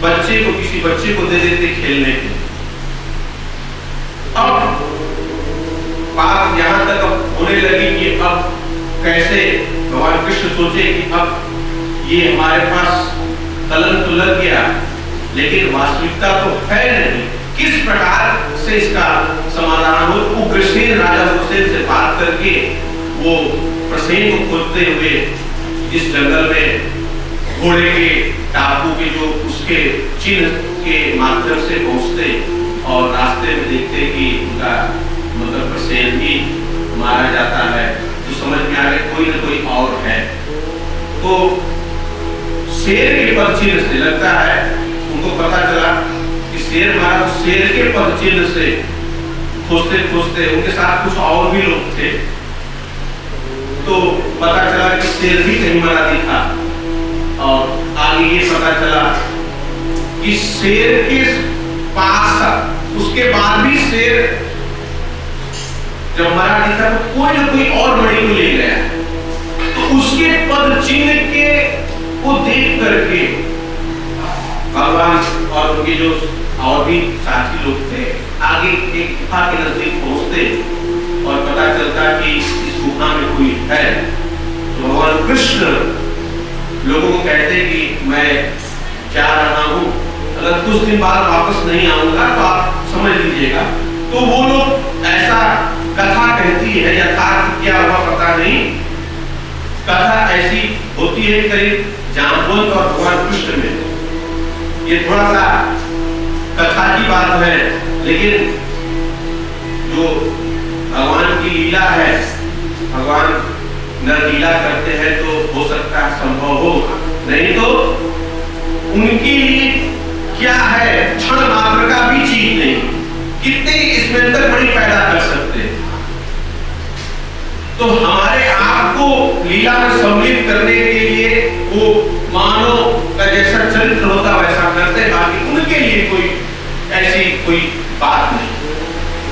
बच्चे को, किसी बच्चे को दे देते खेलने के। अब बात यहां तक अब होने लगी कि अब कैसे भगवान कृष्ण सोचे कि अब ये हमारे पास कलंक तो लग गया, लेकिन वास्तविकता तो है नहीं, किस प्रकार से इसका समाधान हो। उग्रसेन, राजा उग्रसेन से बात करके वो प्रसेन को खोजते हुए इस जंगल में घोड़े के टापू के जो उसके चिन्ह के माध्यम से पहुंचते और रास्ते में देखते कि उनका मतलब प्रसेन भी मारा जाता है, तो समझ में आ गया कोई ना कोई और है। तो शेर के पद चिन्ह से लगता है उनको पता चला कि शेर मारा, तो शेर के पद चिन्ह से खोजते खोजते उनके साथ कुछ और भी लोग थे, तो पता चला कि शेर भी कहीं मरा दिखा। और आगे ये पता चला कि शेर के पास उसके बाद भी शेर जब मरा दिखा तो कोई ना कोई और मणि को ले गया, तो उसके पद चिन्ह के को देख करके भगवान और उनके जो और भी साथी लोग थे आगे एक गुफा के नजदीक पहुंचते और पता चलता कि इस गुफा में कोई है। तो भगवान कृष्ण लोगों को कहते कि मैं जा रहा हूं, अगर कुछ दिन बाद वापस नहीं आऊंगा तो आप समझ लीजिएगा। तो वो लोग ऐसा कथा कहती है, यथार्थ क्या हुआ पता नहीं, कथा ऐसी होती है करीब जाम्बुवंत और भगवान कृष्ण में। ये थोड़ा सा कथा की बात है, लेकिन जो भगवान की लीला है, भगवान न लीला करते हैं तो हो सकता है संभव हो, नहीं तो उनकी लिए क्या है, क्षण मात्र का भी चीज नहीं, कितने इसमें अंदर बड़ी पैदा कर सकते हैं। तो हमारे आप को लीला में सम्मिलित करने के लिए वो मानव का जैसा चरित्र होता वैसा करते हैं, बाकी उनके लिए कोई ऐसी कोई बात नहीं।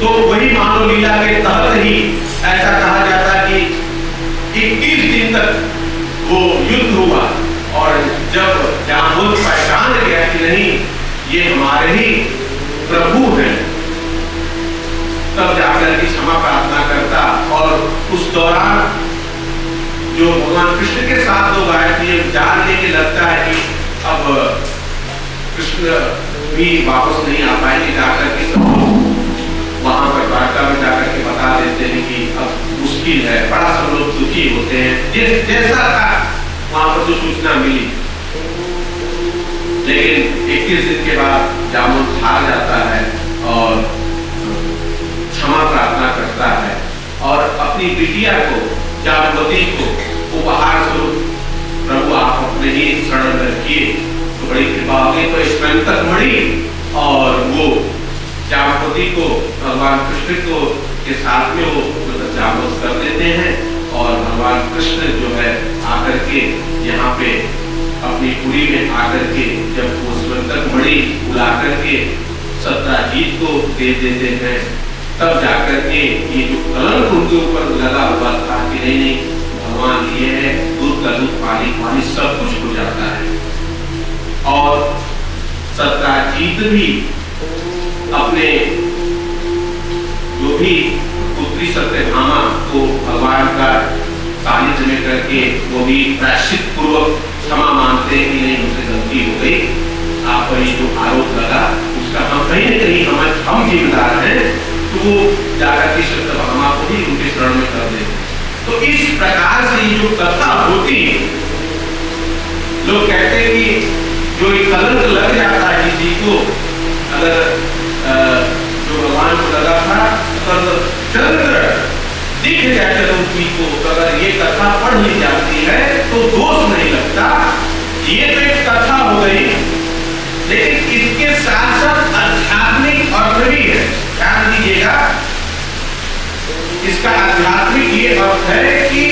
तो वही मानव लीला के तहत ही ऐसा कहा जाता है कि 21 दिन तक वो युद्ध हुआ और जब जाम्बुवंत पहचान गया कि नहीं ये हमारे ही प्रभु हैं, तब जाकर के क्षमा प्रार्थना करता। और उस दौरान जो भगवान कृष्ण के साथ लोग आए थे जान लेके लगता है कि अब कृष्ण भी वापस नहीं आ पाएंगे, जाकर के सब लोग वहां पर द्वारका में जाकर के बता देते हैं कि अब मुश्किल है, बड़ा सब लोग दुखी होते हैं, जैसा था वहां पर जो सूचना मिली। लेकिन 21 दिन के बाद जामुन हार जाता है और क्षमा प्रार्थना करता है और अपनी बिटिया को, जाम्बवती को उपहार स्वरूप प्रभु आप अपने ही शरण में रखिए तो बड़ी कृपा होगी। तो स्पंदक मणि और वो जाम्बवती को भगवान कृष्ण को के साथ में वो मतलब जागृत कर देते हैं और भगवान कृष्ण जो है आकर के यहाँ पे अपनी पुरी में आकर के जब वो स्पंदक मणि बुला करके सत्राजीत को दे देते हैं, तब जाकर के ये जो कलंक उनके ऊपर लगा हुआ था कि नहीं नहीं भगवान ये है, दूध का दूध पानी पानी सब कुछ हो जाता है। और सत्राजीत भी अपने जो भी पुत्री सत्यभामा को भगवान का सानिध्य में करके वो भी प्रायश्चित पूर्वक क्षमा मानते हैं कि नहीं मुझसे गलती हो गई, आप पर ये जो आरोप लगा उसका हम कहीं न कहीं हम जिम्मेदार हैं। तो वो जाकर के सत्यभामा को भी उनके स्मरण में कर देते। तो इस प्रकार से जो कथा होती, लोग कहते हैं कि जो एक कलंक लग जाता है किसी को, अगर जो भगवान को लगा था अगर चंद्र दिख जाए चतुर्थी को, अगर ये कथा पढ़ ली जाती है तो दोष नहीं लगता। ये तो एक कथा हो गई, लेकिन इसके साथ साथ आध्यात्मिक अर्थ भी है। ध्यान दीजिएगा, इसका आध्यात्मिक ये अर्थ है कि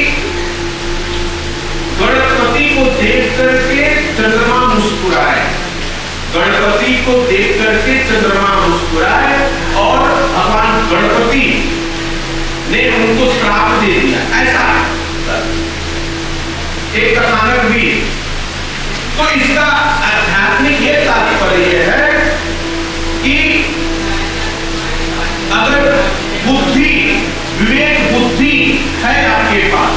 गणपति को देख करके चंद्रमा मुस्कुराए, गणपति को देख करके चंद्रमा मुस्कुराए, और भगवान गणपति ने उनको श्राप दे दिया, ऐसा एक कथानक भी। तो इसका आध्यात्मिक ये तात्पर्य है कि अगर बुद्धि, विवेक बुद्धि है आपके पास,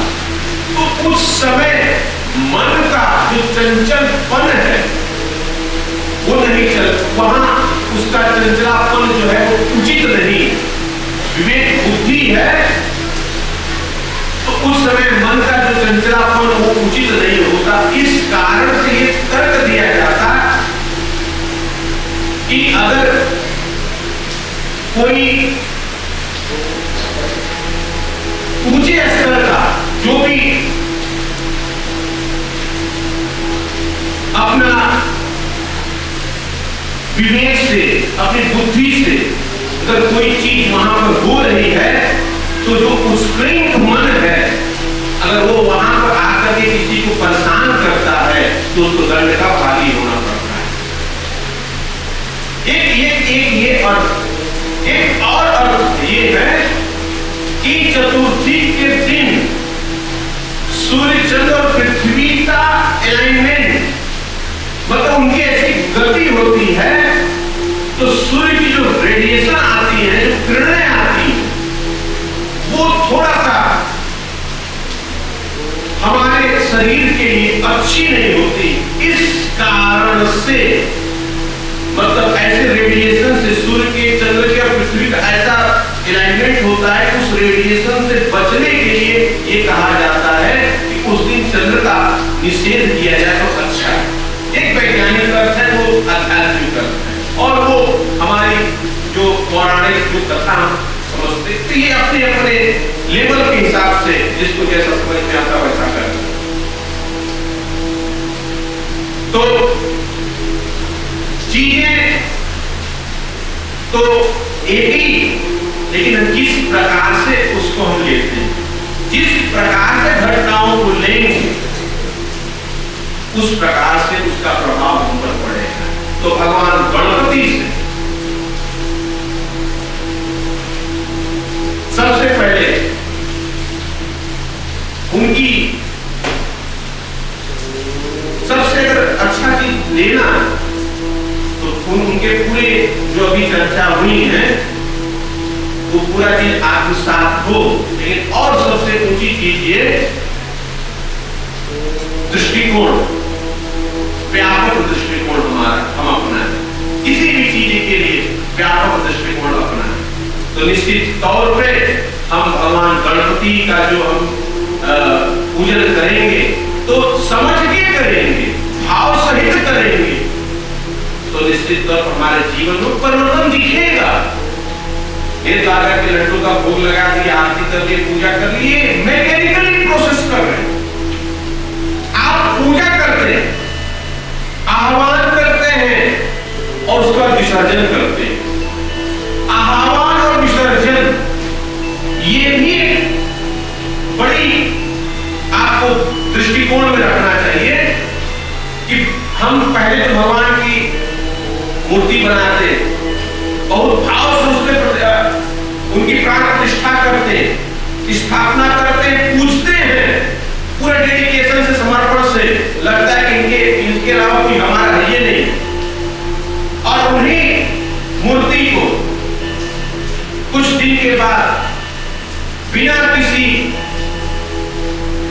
तो उस समय मन का जो चंचलपन है वो नहीं चल, वहां उसका चंचलापन जो है वो उचित नहीं। विवेक बुद्धि है तो उस समय मन का जो चंचलापन वो उचित नहीं होता। इस कारण से ये तर्क दिया जाता कि अगर कोई ऊंचे स्तर का जो भी अपना विवेक से, अपनी बुद्धि से अगर कोई चीज वहां पर हो रही है, तो जो उत्स्फूर्त मन है, अगर वो वहां पर आकर के किसी को परेशान करता है तो उसको दंड का भागी होना पड़ता है। एक ये अर्थ, एक और अर्थ ये है कि चतुर्थी के दिन सूर्य, चंद्र और पृथ्वी का अलाइनमेंट, मतलब उनकी ऐसी गति होती है तो सूर्य की जो रेडिएशन आती है, जो किरणें आती है, वो थोड़ा सा हमारे शरीर के लिए अच्छी नहीं होती। इस कारण से, मतलब ऐसे रेडिएशन से सूर्य के, चंद्र के और पृथ्वी का ऐसा अलाइनमेंट होता है, उस रेडिएशन से बचने के लिए ये कहा जाता है कि उस दिन चंद्र का निषेध किया जाए तो अच्छा है। एक वैज्ञानिक अर्थ है, वो आध्यात्मिक अर्थ है, और वो हमारी जो पौराणिक जो कथा समझते, तो ये अपने अपने लेवल के हिसाब से जिसको जैसा समझ में आता वैसा करता। तो चीजें तो एक ही, लेकिन किस प्रकार से उसको हम लेते हैं, जिस प्रकार से घटनाओं को लेंगे उस प्रकार से उसका प्रभाव हम पर पड़ेगा। तो भगवान गणपति से सबसे पहले उनकी सबसे अगर अच्छा चीज लेना तो उनके पूरे जो अभी चर्चा हुई है वो पूरा चीज आत्मसात हो। लेकिन और सबसे ऊंची चीज ये दृष्टिकोण, व्यापक दृष्टिकोण हमारा हम अपनाएं, किसी भी चीज के लिए व्यापक दृष्टिकोण अपनाएं। तो निश्चित तौर पे हम भगवान गणपति का जो हम पूजन करेंगे तो समझ के करेंगे, भाव सहित करेंगे, तो निश्चित तौर पर हमारे जीवन में परिवर्तन दिखेगा। ये द्वारा के लड्डू का भोग लगा दिया, आरती कर लिए, पूजा कर लिए, मैकेनिकली प्रोसेस कर रहे हैं। आप पूजा करते हैं, आह्वान करते हैं और उसका विसर्जन करते हैं। आह्वान और विसर्जन ये भी बड़ी आपको दृष्टिकोण में रखना चाहिए कि हम पहले तो भगवान की मूर्ति बनाते, बहुत भाव से उसमें उनकी प्राण प्रतिष्ठा करते, स्थापना करते, पूजते हैं पूरे डेडिकेशन से, समर्पण से। लगता है कि इनके अलावा कोई हमारा है ये नहीं। और उन्हीं मूर्ति को कुछ दिन के बाद बिना किसी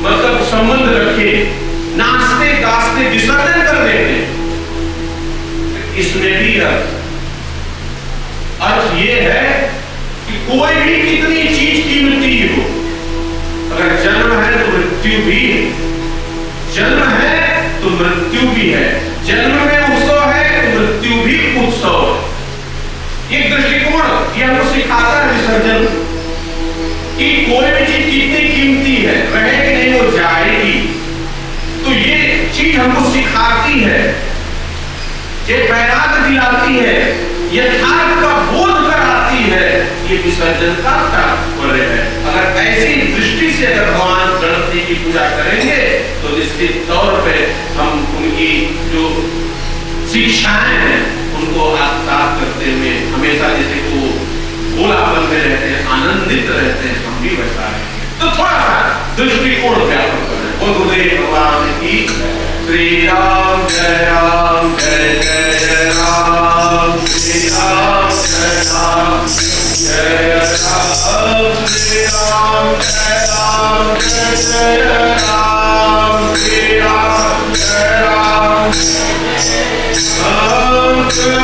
मतलब संबंध रखे नाचते गाते विसर्जन कर देते। इसमें भी अर्थ ये है कि कोई भी कितनी चीज कीमती हो, कि कोई भी चीज कितनी कीमती है, रहेगी नहीं, वो जाएगी। तो ये चीज हमको सिखाती है, ये बैराग दिलाती है, यथार्थ का बोध कराती है, ये विसर्जन का तात्पर्य है। अगर ऐसी दृष्टि से अगर भगवान गणपति की पूजा करेंगे तो निश्चित तौर पे हम उनकी जो शिक्षाएं हैं उनको आत्मसात करते हुए हमेशा जैसे वो भोलापन में रहते हैं, आनंदित रहते हैं, हम भी वैसा रहेंगे। तो थोड़ा सा दृष्टिकोण व्यापक करें। बोल गुरुदेव भगवान की श्री राम जय राम जय जय राम, श्री राम जय राम जय राम, श्री राम जय राम जय जय राम, श्री राम जय राम राम, श्री राम जय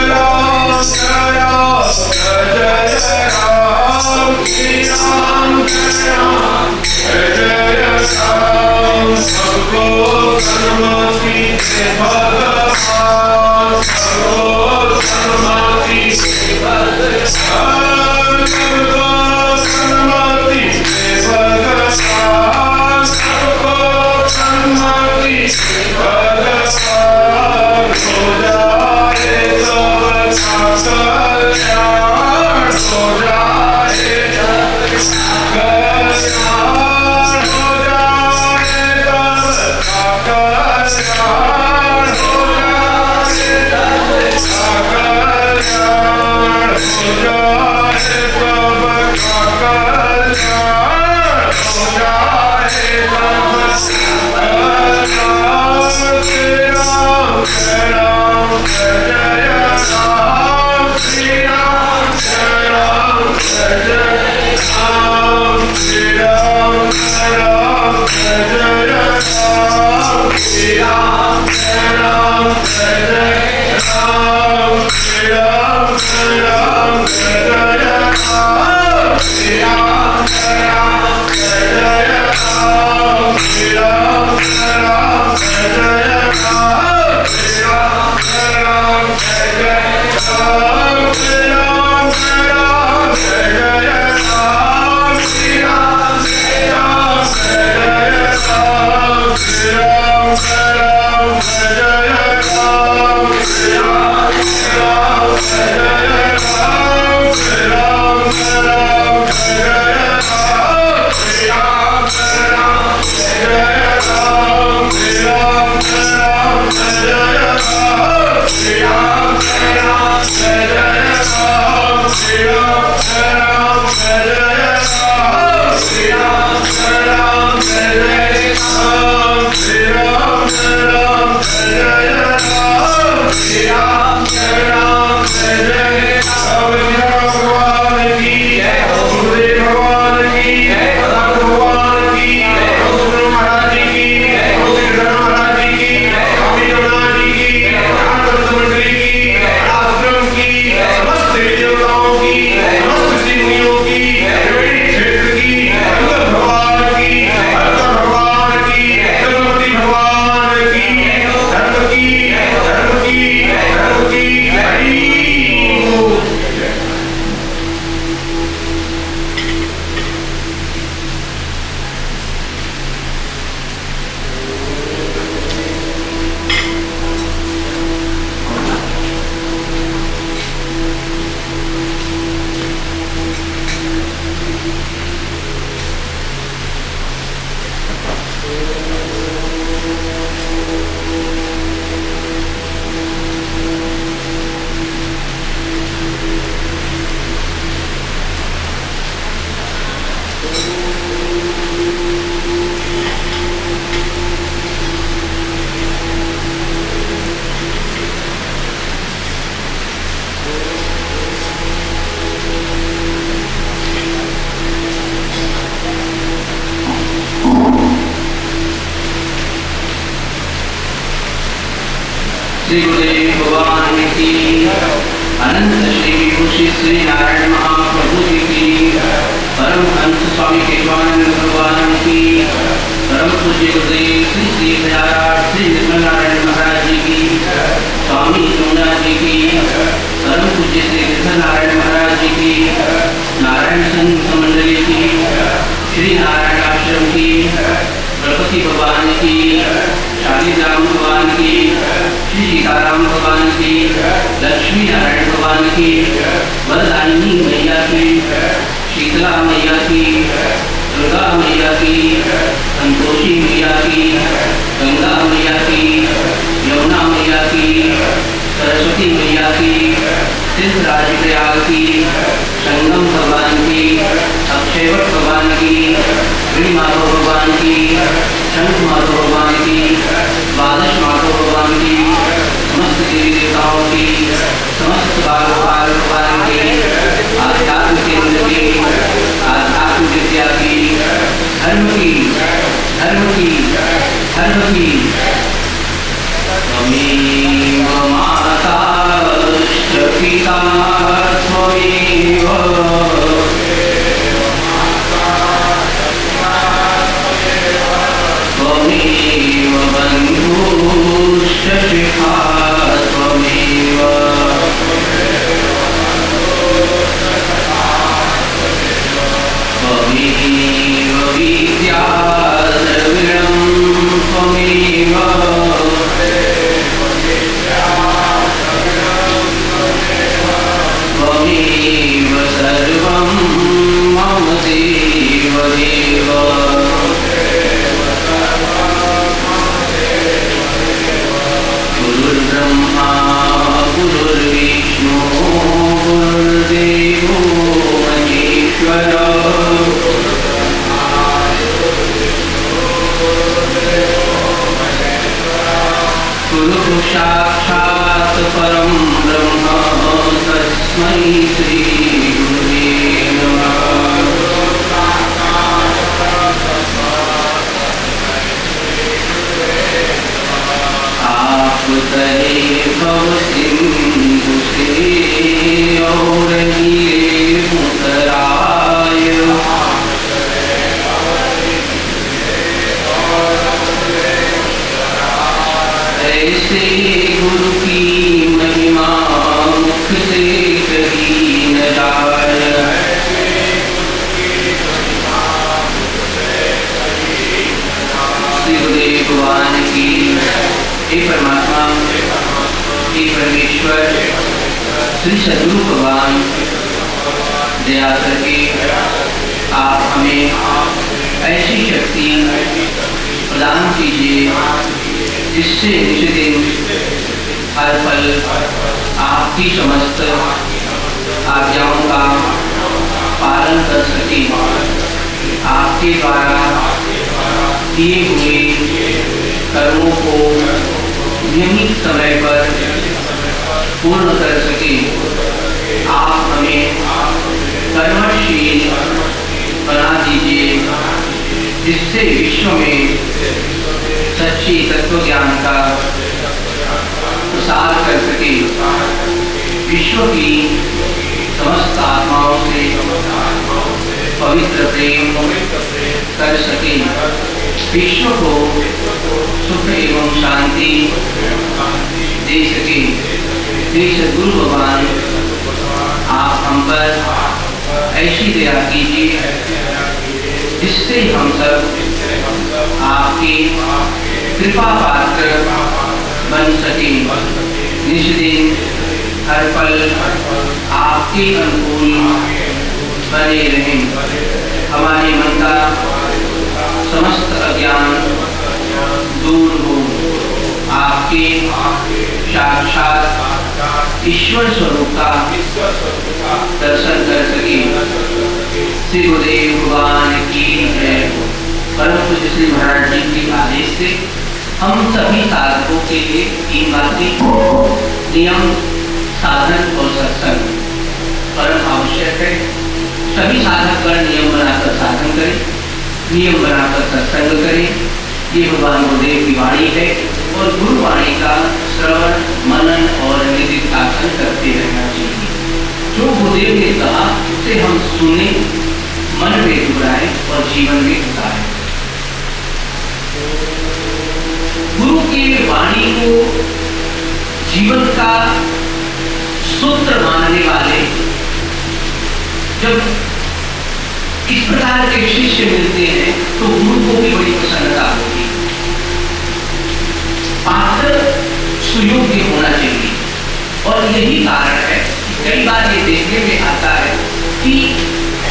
राम जय जय राम, श्री राम जय राम जय जय राम। सबको सन्मति से भगवान, सबको सन्मति से भगवान, सबको सन्मति से भगवान, सबको सन्मति से भगवान। हो जाए सबका कल्याण, हो जाए सबका कल्याण, हो जाए सबका कल्याण, हो जाए सबका कल्याण, हो जाए सबका कल्याण, हो जाए सबका कल्याण। श्री राम जय राम जय जय राम, श्री राम जय राम जय जय राम, श्री राम जय राम जय जय राम, श्री राम जय राम जय जय राम, श्री राम जय राम जय जय राम, श्री राम जय राम जय जय राम, श्री राम जय राम जय जय राम, श्री राम जय राम जय जय राम, श्री राम जय राम जय जय राम, श्री राम जय राम जय जय राम, श्री राम जय राम जय जय राम, श्री राम जय राम जय जय राम, श्री राम जय राम जय जय राम, श्री राम जय राम जय जय राम, श्री राम जय राम जय जय राम, श्री राम जय राम जय जय राम, श्री राम जय राम जय जय राम, श्री राम जय राम जय जय राम, श्री राम जय राम जय जय राम, श्री राम जय राम जय जय राम। भगवान की जय, गुरुदेव भगवान की जय, भगवान की जय, गुरु महाराज की जय, गुरु महाराज की जय, स्वामी महाराज की जय, आनंद मंडली की जय, आश्रम की जय, समस्त देवताओं की जय, समस्त सिद्धियों की जय, त्रिवेणी क्षेत्र की जय, अंगद भगवान की जय, अंतर भगवान की जय, गणपति भगवान की जय, धर्म की जय, धर्म की जय, धर्म की जय। श्री गुरुदेव भगवान की, अनंत श्री विभूषी श्री नारायण महाप्रभु की, परमहंस स्वामी केशवानंद भगवान की, परम पूज्य गुरुदेव श्री श्री हजाराठ श्री निर्मल नारायण महाराज जी की, स्वामी सोमनाथ जी की, परम पूज्य श्री कृष्ण नारायण महाराज जी की, नारायण संत मंडली की, श्री नारायण आश्रम की, गणपति भगवान की, शालिग्राम भगवान की, श्री सीताराम भगवान की, लक्ष्मी नारायण भगवान की, वरदायिनी मैया की, शीतला मैया की, दुर्गा मैया की, संतोषी मैया की, गंगा मैया की, यमुना मैया की, सरस्वती मैया की, सिद्धराज प्रयाग की, संगम भगवान की, अक्षयवट भगवान की, ऋणी माधव भगवान की, शंख माधव भगवान की, द्वादश माधव भगवान की, समस्त देवी देवताओं की, समस्त बाल भगवान की, आध्यात्म केंद्र की, आध्यात्म विद्या की, धर्म की, धर्म की, धर्म की। त्वमेव माता च पिता त्वमेव, त्वमेव बन्धुश्च शिखा त्वमेव, त्वमेव विद्या द्रविणं त्वमेव, त्वमेव सर्वं मम देव देव। गुरुर्ब्रह्मा गुरुर्विष्णु गुरुर्देवो महेश्वरः, गुरुः साक्षात् परं ब्रह्म तस्मै श्री गुरुवे नमः। आप तरे भव सिंधु से और हीरे मुतराय, ऐसे गुरु की महिमा मुख से कही न जाए। श्री गुरुदेव भगवान की, हे परमात्मा, हे परमेश्वर, श्री सद्गुरु भगवान दया करके आप हमें ऐसी शक्ति प्रदान कीजिए जिससे नित्यदिन हर पल आपकी समस्त आज्ञाओं का पालन कर सके, आपके द्वारा किए हुए कर्मों को नियमित समय पर पूर्ण कर सके। आप हमें कर्मशील बना दीजिए जिससे विश्व में सच्ची तत्व ज्ञान का प्रसार कर सके, विश्व की समस्त आत्माओं से पवित्र प्रेम कर सके, विश्व को सुख एवं शांति दे सके। हे सद्गुरु भगवान, आप हम पर ऐसी दया कीजिए जिससे हम सब आपकी कृपा पात्र बन सके, निष्दिन हर पल आपके अनुकूल बने रहें, हमारे मन का समस्त अज्ञान दूर हो, आपके साक्षात ईश्वर स्वरूप का दर्शन कर सके। श्री गुरुदेव भगवान की जय। परम पूज्य श्री महाराज जी के आदेश से हम सभी साधकों के लिए 3 बातें, नियम, साधन और सत्संग परम आवश्यक है। सभी साधक पर नियम बनाकर साधन करें, नियम बनाकर सत्संग करें। ये भगवान गुरुदेव की वाणी है और गुरु वाणी का श्रवण, मनन और निधिध्यासन करते रहना चाहिए। जो गुरुदेव ने कहा उसे हम सुने, मन में घुराएं और जीवन में उतारें। को जीवन का सूत्र मानने वाले जब इस प्रकार के शिष्य मिलते हैं तो उनको भी बड़ी प्रसन्नता होती है। पात्र सुयोग्य होना चाहिए, और यही कारण है कि कई बार ये देखने में आता है कि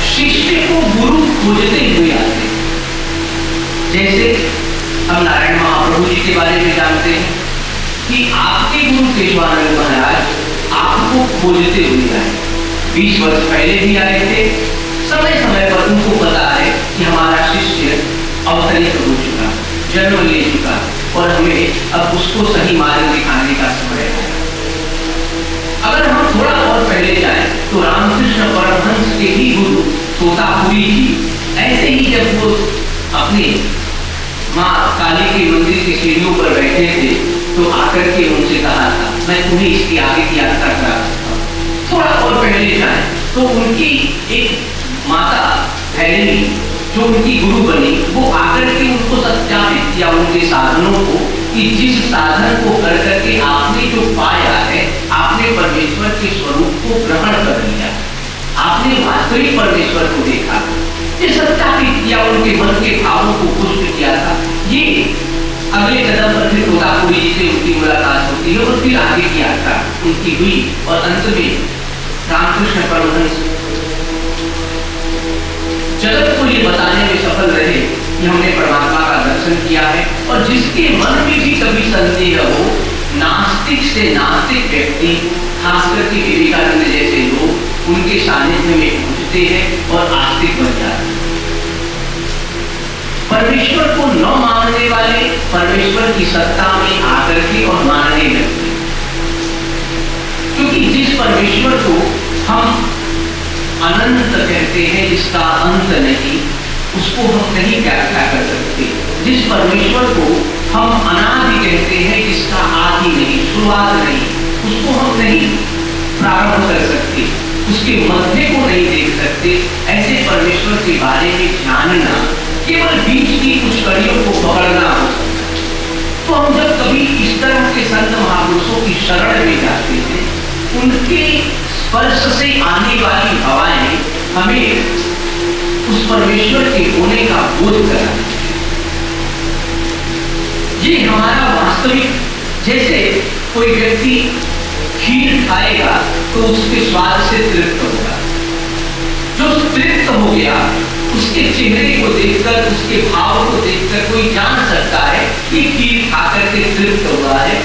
शिष्य को गुरु खोजते हुए आते हैं। जैसे हम नारायण महाप्रभु जी के बारे में जानते हैं कि आपके गुरु केशवानंद महाराज आपको खोजते हुए आए, 20 वर्ष पहले भी आए थे। समय समय पर उनको पता है कि हमारा शिष्य अवतरित हो चुका, जन्म ले चुका, और हमें अब उसको सही मार्ग दिखाने का समय है। अगर हम थोड़ा और पहले जाएं तो रामकृष्ण परमहंस के ही गुरु तोतापुरी जी ऐसे ही जब वो अपने माँ काली के मंदिर की सीढ़ियों पर बैठे थे तो आकर के उनसे कहा था, मैं तुम्हें इसकी आगे की यात्रा करा सकता हूँ। थोड़ा और पहले जाएं तो उनकी एक माता भैरवी जो उनकी गुरु बनी, वो आकर के उनको सत्यापित किया उनके साधनों को कि जिस साधन को कर करके आपने जो पाया है, आपने परमेश्वर के स्वरूप को ग्रहण कर लिया, आपने वास्तविक परमेश्वर को देखा। ये सत्यापित किया, उनके मन के भावों को पुष्ट किया था। ये अगले कदम पर फिर तोतापुरी जी से उनकी मुलाकात होती है और फिर आगे की यात्रा उनकी हुई, और अंत में रामकृष्ण परमहंस जगत को ये बताने में सफल रहे कि हमने परमात्मा का दर्शन किया है। और जिसके मन में भी कभी संदेह हो, नास्तिक से नास्तिक व्यक्ति, खासकर के विवेकानंद जैसे लोग उनके सानिध्य में पहुंचते हैं और आस्तिक बन जाते हैं। परमेश्वर को न मानने वाले परमेश्वर की सत्ता में आकर के और मानने लगते हैं, क्योंकि जिस परमेश्वर को हम अनंत कहते हैं, जिसका अंत नहीं, उसको हम नहीं व्याख्या कर सकते। जिस परमेश्वर को हम अनादि कहते हैं, जिसका आदि नहीं, शुरुआत नहीं, उसको हम नहीं प्रारंभ कर सकते, उसके मध्य को नहीं देख सकते। ऐसे परमेश्वर के बारे में जानना केवल बीच की कुछ कड़ियों को पकड़ना हो सकता है। तो हम जब कभी इस तरह के संत महापुरुषों की शरण में जाते हैं, उनके स्पर्श से आने वाली हवाएं हमें उस परमेश्वर के होने का बोध कराती है। ये हमारा वास्तविक, जैसे कोई व्यक्ति खीर खाएगा तो उसके स्वाद से तृप्त होगा, जो तृप्त हो गया उसके चेहरे को देखकर, उसके भाव को देखकर कोई जान सकता है कि खीर खाकर के तृप्त हुआ है।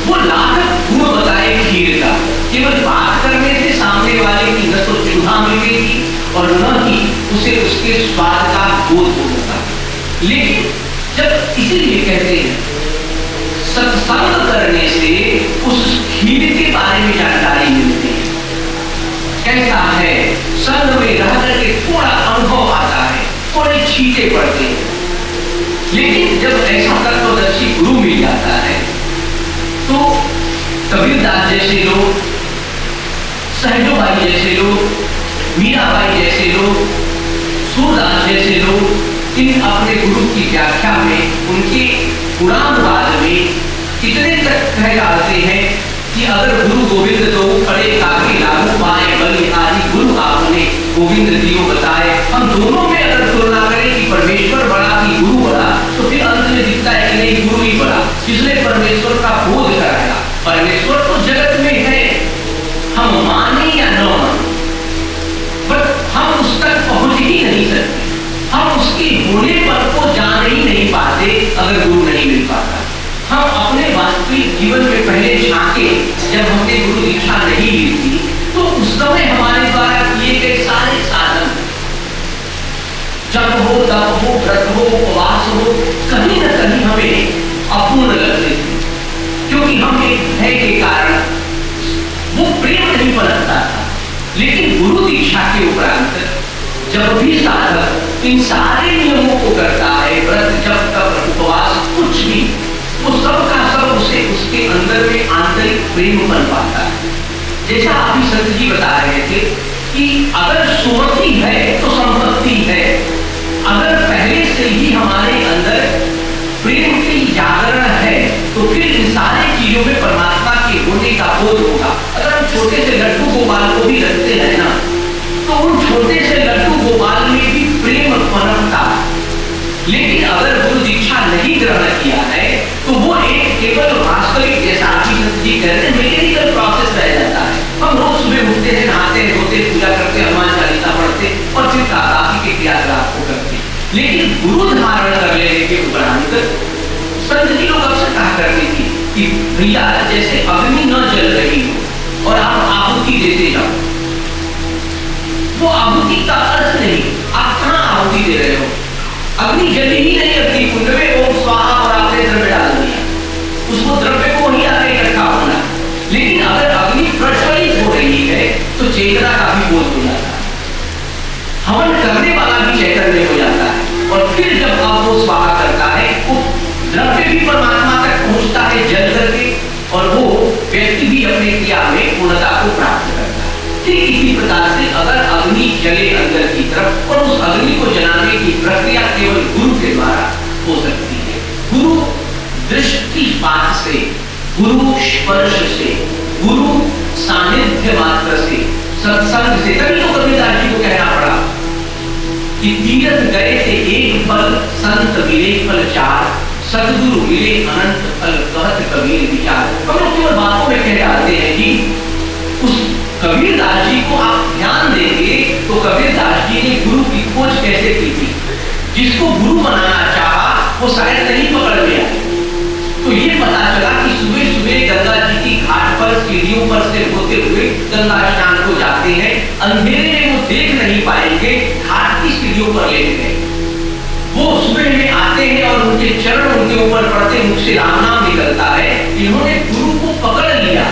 वो लाख गुण बताए खीर का, केवल बात करने से सामने वाले की न तो चूहा मिलेगी और न ही उसे उसके स्वाद का बोध होगा। लेकिन जब इसीलिए कहते हैं सत्संग करने से उस खीर के बारे में जानकारी मिलती है, कैसा है, संग में रह करके थोड़ा अनुभव आता है, थोड़े छींटे पड़ते हैं। लेकिन जब ऐसा तत्वदर्शी गुरु मिल जाता है तो कबीरदास जैसे लोग, सहजोबाई जैसे लोग, मीराबाई जैसे लोग, सूरदास जैसे लोग इन अपने गुरु की व्याख्या में, उनके गुणानुवाद में इतने तक कह डालते हैं कि अगर गुरु गोविंद दो खड़े काफी लागू पाए बलि आदि गुरु आपने गोविंद दियो बताए। हम दोनों में अगर तुलना करें कि परमेश्वर बड़ा कि गुरु बड़ा, तो फिर अंत में दिखता है कि नहीं, गुरु ही बड़ा, जिसने परमेश्वर का बोध कराया। परमेश्वर तो जगत में है, हम माने या न माने, बट हम उस तक पहुंच ही नहीं सकते, हम उसके होने पर को जान ही नहीं पाते अगर गुरु नहीं मिल पाता। हम अपने वास्तविक जीवन में पहले झांके, जब हमने गुरु दीक्षा नहीं ली थी तो उस समय हमारे द्वारा किए गए सारे साधन, जप हो, तप हो, व्रत हो, उपवास हो, कहीं न कहीं हमें अपूर्ण लगते थे, क्योंकि हम एक भय के कारण वो प्रेम नहीं पनपता था। लेकिन गुरु दीक्षा के उपरांत जब भी साधक इन सारे नियमों को करता है, व्रत, जप, तप, उपवास, कुछ भी, वो सब का सब उसे उसके अंदर में आंतरिक प्रेम बन पाता है। जैसा अभी संत जी बता रहे थे कि अगर सुमति है तो संपत्ति है, अगर पहले से ही हमारे अंदर प्रेम की जागरण है तो फिर इंसान लेकिन अगर गुरु दीक्षा नहीं ग्रहण किया है तो वो एक केवल वास्तविक, जैसा संत जी कह रहे हैं, मैकेनिकल प्रोसेस रह जाता है। हम रोज सुबह उठते हैं, नहाते हैं, धोते, पूजा करते, हनुमान चालीसा पढ़ते और फिर बाकी के क्रियाकलाप को करते। लेकिन गुरु धारण कर लेने के उपरांत संत जी लोग अक्सर कहा करते थे कि भैया जैसे अग्नि न जल रही हो और आप आहुति देते जाओ, वो आहुति का अर्थ नहीं आप कहां आहुति दे रहे हो। अग्नि जली ही नहीं अपनी कुंड में, ओम स्वाहा और आपने द्रव्य डाल दिया, उसको द्रव्य को ही आगे इकट्ठा होना। लेकिन अगर अग्नि प्रज्वलित हो रही है तो चेतना का भी बोध हो जाता है, हवन करने वाला भी चैतन्य हो जाता है। और फिर जब आप वो स्वाहा करता है वो द्रव्य भी परमात्मा तक पहुंचता है जल करके, और वो व्यक्ति भी अपने क्रिया में पूर्णता को प्राप्त करता है। ठीक इसी प्रकार से अगर अग्नि जले अंदर की तरफ और उस अग्नि को जलाने की प्रक्रिया केवल गुरु के द्वारा हो सकती है। गुरु दृष्टिपात से, गुरु स्पर्श से, गुरु सानिध्य मात्र से, सत्संग से। तभी तो कबीरदास जी को कहना पड़ा कि तीर्थ गए थे एक फल, संत मिले फल चार, सदगुरु मिले अनंत फल, कहत कबीर विचार। हम लोग केवल बातों में कह डालते हैं कि उस कबीरदास जी को आप ध्यान देंगे तो कबीरदास जी ने गुरु की खोज कैसे की थी। जिसको गुरु बनाना चाहा वो शायद नहीं पकड़ लिया। तो ये पता चला कि सुबह सुबह गंगा जी की घाट पर सीढ़ियों पर से होते हुए गंगा स्नान को जाते हैं, अंधेरे में वो देख नहीं पाएंगे, घाट की सीढ़ियों पर लेते हैं। वो सुबह में आते हैं और उनके चरण उनके ऊपर पड़ते, मुख से राम नाम निकलता है। इन्होंने गुरु को पकड़ लिया,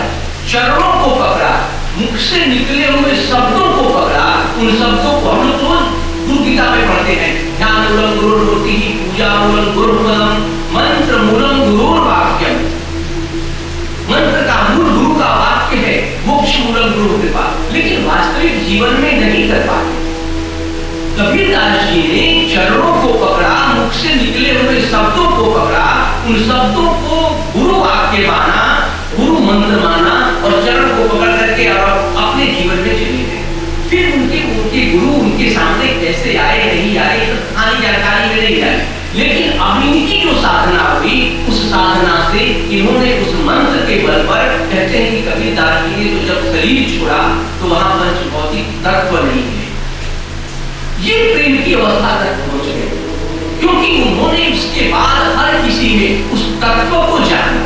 चरणों को पकड़ा, मुख से निकले हुए शब्दों को पकड़ा। उन शब्दों को हम लोग रोज गुरु गीता में पढ़ते हैं, ध्यान मूलम गुरुर्मूर्ति, पूजा मूलम गुरुपदम, मंत्र मूलम गुरुर्वाक्यम। मंत्र का मूल गुरु का वाक्य है, मोक्ष मूलम गुरु कृपा। लेकिन वास्तविक जीवन में नहीं कर पाते। कबीरदास जी ने चरणों को पकड़ा, मुख से निकले हुए शब्दों को पकड़ा, उन शब्दों को गुरु वाक्य माना, गुरु मंत्र माना और चरण को पकड़ करके अपने जीवन में चले गए। फिर उनके गुरु उनके सामने कैसे आए नहीं आए तो खाली जानकारी में नहीं आए। लेकिन अब इनकी जो साधना हुई, उस साधना से इन्होंने उस मंत्र के बल पर, कहते हैं कि कबीरदास जी ने तो जब शरीर छोड़ा तो वहां पंच भौतिक तत्व नहीं है, ये प्रेम की अवस्था तक पहुंच गए। क्योंकि उन्होंने उसके बाद हर किसी में उस तत्व को जाना,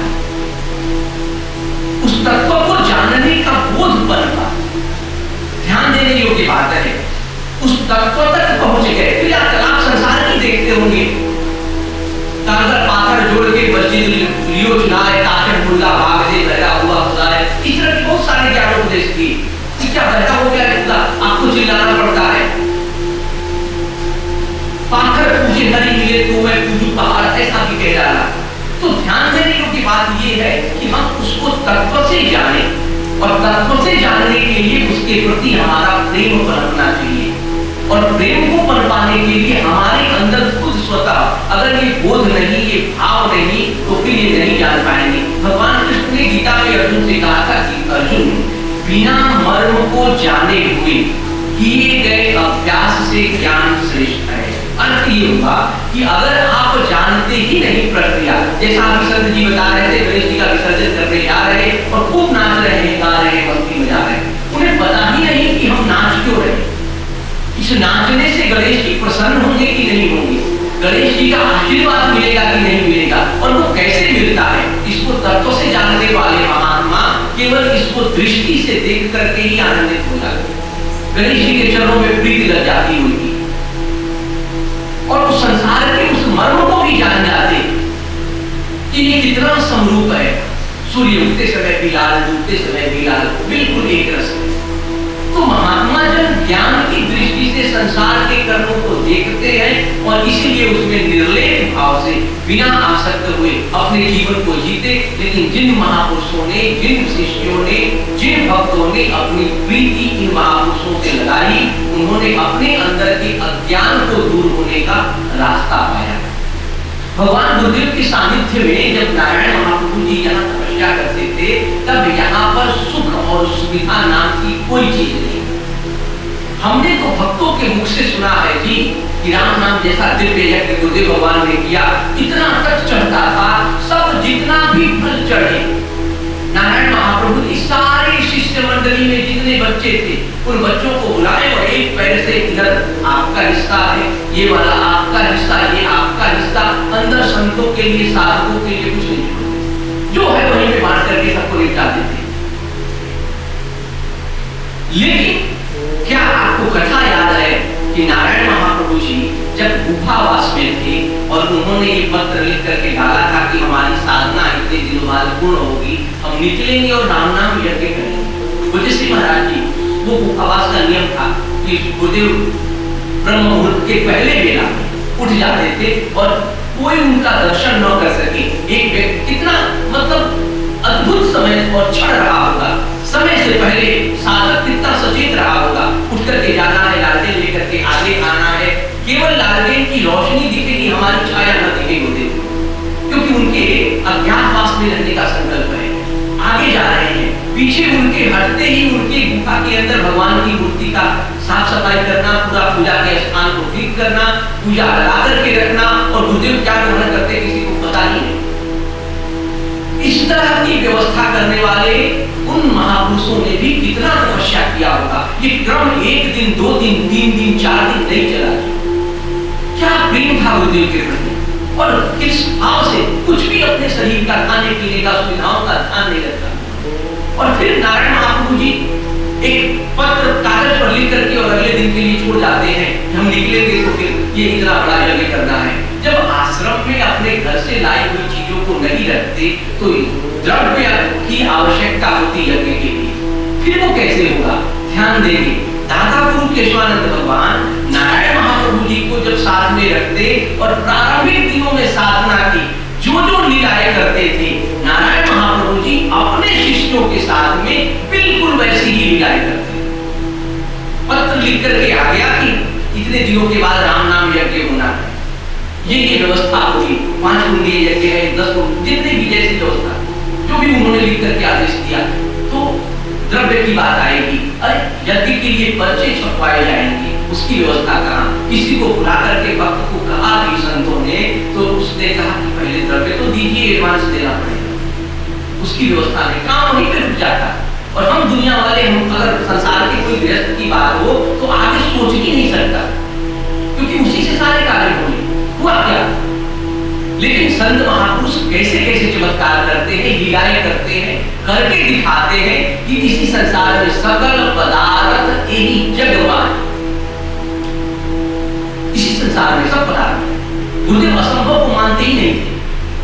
उस तत्व को जानने का बोध बना। ध्यान देने योग्य बात है, उस तत्व तक पहुंच गए। फिर आप संसार की देखते होंगे, कागज पाथर जोड़ के मस्जिद लियो चुनाए, काचन मुल्ला भाग से बैठा हुआ खुदा है। इस तरह की बहुत सारे ज्ञान उपदेश की, क्या बैठा हो गया खुदा, आपको चिल्लाना पड़ता है। पाथर पूछे हरी मिले तो मैं पूजू पहाड़, ऐसा भी कह डाला। तो ध्यान देने योग्य बात यह है कि हम उसको तत्व से जाने, और तत्व से जानने के लिए उसके प्रति हमारा प्रेम पनपना चाहिए। और प्रेम को पनपाने के लिए हमारे अंदर खुद स्वतः अगर ये बोध नहीं, ये भाव नहीं, तो फिर ये नहीं जान पाएंगे। भगवान कृष्ण ने गीता में अर्जुन से कहा था कि अर्जुन, बिना मर्म को जाने हुए किए गए अभ्यास से ज्ञान श्रेष्ठ है। अर्थ ये हुआ कि अगर आप जानते ही नहीं प्रक्रिया, जैसा अभी संत जी बता रहे थे, गणेश जी का विसर्जन करने जा रहे और खूब नाच रहे हैं, गा रहे हैं, भक्ति में जा रहे हैं, उन्हें पता ही नहीं कि हम नाच क्यों रहे। इस नाचने से गणेश जी प्रसन्न होंगे कि नहीं होंगे, गणेश जी का आशीर्वाद मिलेगा कि नहीं मिलेगा, और वो कैसे मिलता है, इसको तत्व से जानने वाले महात्मा केवल इसको दृष्टि से देख करके ही आनंदित हो जाते। गणेश जी के चरणों में प्रीति लग जाती होगी और उस संसार के उस मर्म को भी जान जाते कि ये कितना समरूप है। सूर्य उगते समय भी लाल, डूबते समय भी लाल, बिल्कुल एक रस है। तो महात्मा जन ज्ञान की दृष्टि से संसार के कर्मों को देखते हैं और इसीलिए उसमें निर्लेप भाव से बिना आसक्त हुए अपने जीवन को जीते। लेकिन जिन महापुरुषों ने, जिन शिष्यों ने, जिन भक्तों ने अपनी प्रीति इन महापुरुषों से लगाई, उन्होंने अपने अंदर के अज्ञान को दूर होने का रास्ता पाया। भगवान गुरुदेव के सानिध्य में जब नारायण महाप्रभु जी यहाँ तपस्या करते थे, तब यहाँ पर सुख और सुविधा नाम की कोई चीज नहीं। हमने तो भक्तों के मुख से सुना है जी कि राम नाम जैसा दिव्य यज्ञ गुरुदेव भगवान ने किया, इतना तक चढ़ता था, सब जितना भी फल चढ़े, नारायण महाप्रभु की सारे शिष्य मंडली में जितने बच्चे थे उन बच्चों को बुलाए और एक पैर से इधर आपका हिस्सा है, ये वाला आपका हिस्सा, ये आपका हिस्सा, अंदर संतों के लिए साधकों के लिए कुछ नहीं छोड़ते, जो है वहीं पे बांट करके सबको निपटा देते। लेकिन क्या आपको कथा याद है कि नारायण महाप्रभु जी जब गुफावास में थे और उन्होंने ये पत्र लिख करके डाला था कि हमारी साधना इतने दिनों बाद पूर्ण होगी, हम निकलेंगे और राम नाम यज्ञ करेंगे। बुद्धिश्री महाराज जी, वो गुफावास का नियम था कि गुरुदेव ब्रह्म मुहूर्त के पहले बेला उठ जाते थे और कोई उनका दर्शन न कर सके। एक व्यक्ति कितना मतलब अद्भुत समय और क्षण रहा होगा, समय से पहले साधक कितना सचेत रहा होगा, उठ करके जाना है, लालटेन लेकर के आगे आना है, केवल लालटेन की रोशनी दिखेगी, हमारी छाया न दिखेगी होते, क्योंकि उनके अज्ञातवास में रहने का संकल्प है। आगे जा रहे हैं, पीछे उनके हटते ही उनके गुफा के अंदर भगवान की मूर्ति का साफ सफाई करना, पूरा पूजा के स्थान को ठीक करना, पूजा लगा करके रखना, और गुरुदेव क्या ग्रहण करते किसी को पता नहीं। इस तरह की व्यवस्था करने वाले उन महापुरुषों ने भी कितना तपस्या किया होगा। ये क्रम 1 दिन 2 दिन 3 दिन 4 दिन नहीं चला। क्या प्रेम था गुरुदेव के प्रति, और किस भाव से कुछ भी अपने शरीर का, खाने पीने का, सुविधाओं का ध्यान नहीं रखता। और फिर नारायण महाप्रभु जी एक पत्र कागज पर लिख करके और अगले दिन के लिए छोड़ जाते हैं, हम निकलेंगे तो फिर ये इतना बड़ा यज्ञ करना है। जब आश्रम में अपने घर से लाई हुई चीजों को नहीं रखते तो द्रव्य की आवश्यकता होती यज्ञ के लिए, फिर वो कैसे होगा? ध्यान देंगे, दादा गुरु केशवानंद भगवान नारायण महाप्रभु जी को जब साथ में रखते और प्रारंभिक दिनों में साधना की जो जो लीलाएं करते थे, नारायण महाप्रभु जी अपने शिष्यों के साथ में बिल्कुल वैसी ही लीलाएं करते। पत्र लिख करके आ गया कि इतने दिनों के बाद राम नाम यज्ञ होना है, ये व्यवस्था होगी, 5 कुंडली यज्ञ है, 10 जितने भी जैसी व्यवस्था जो भी उन्होंने लिख करके आदेश दिया। तो द्रव्य की बात आएगी, अरे यज्ञ के लिए पर्चे छपवाए जाएंगे, उसकी व्यवस्था करा। किसी को बुला करके भक्त को कहा कि संतों ने, तो उसने कहा कि पहले द्रव्य तो दीजिए, एडवांस देना पड़ेगा। उसकी व्यवस्था नहीं, काम वहीं पे रुक जाता। और हम दुनिया वाले, हम अगर संसार के कोई गृहस्थ की बात हो तो आगे सोच ही नहीं सकता, क्योंकि उसी से सारे कार्य होंगे। हुआ क्या? लेकिन संत महापुरुष कैसे कैसे चमत्कार करते हैं, लीलाएं करते हैं, करके दिखाते हैं कि इसी संसार में सकल पदार्थ यही जगवान, इसी संसार में सब पदार्थ। गुरुदेव असंभव को मानते ही नहीं थे।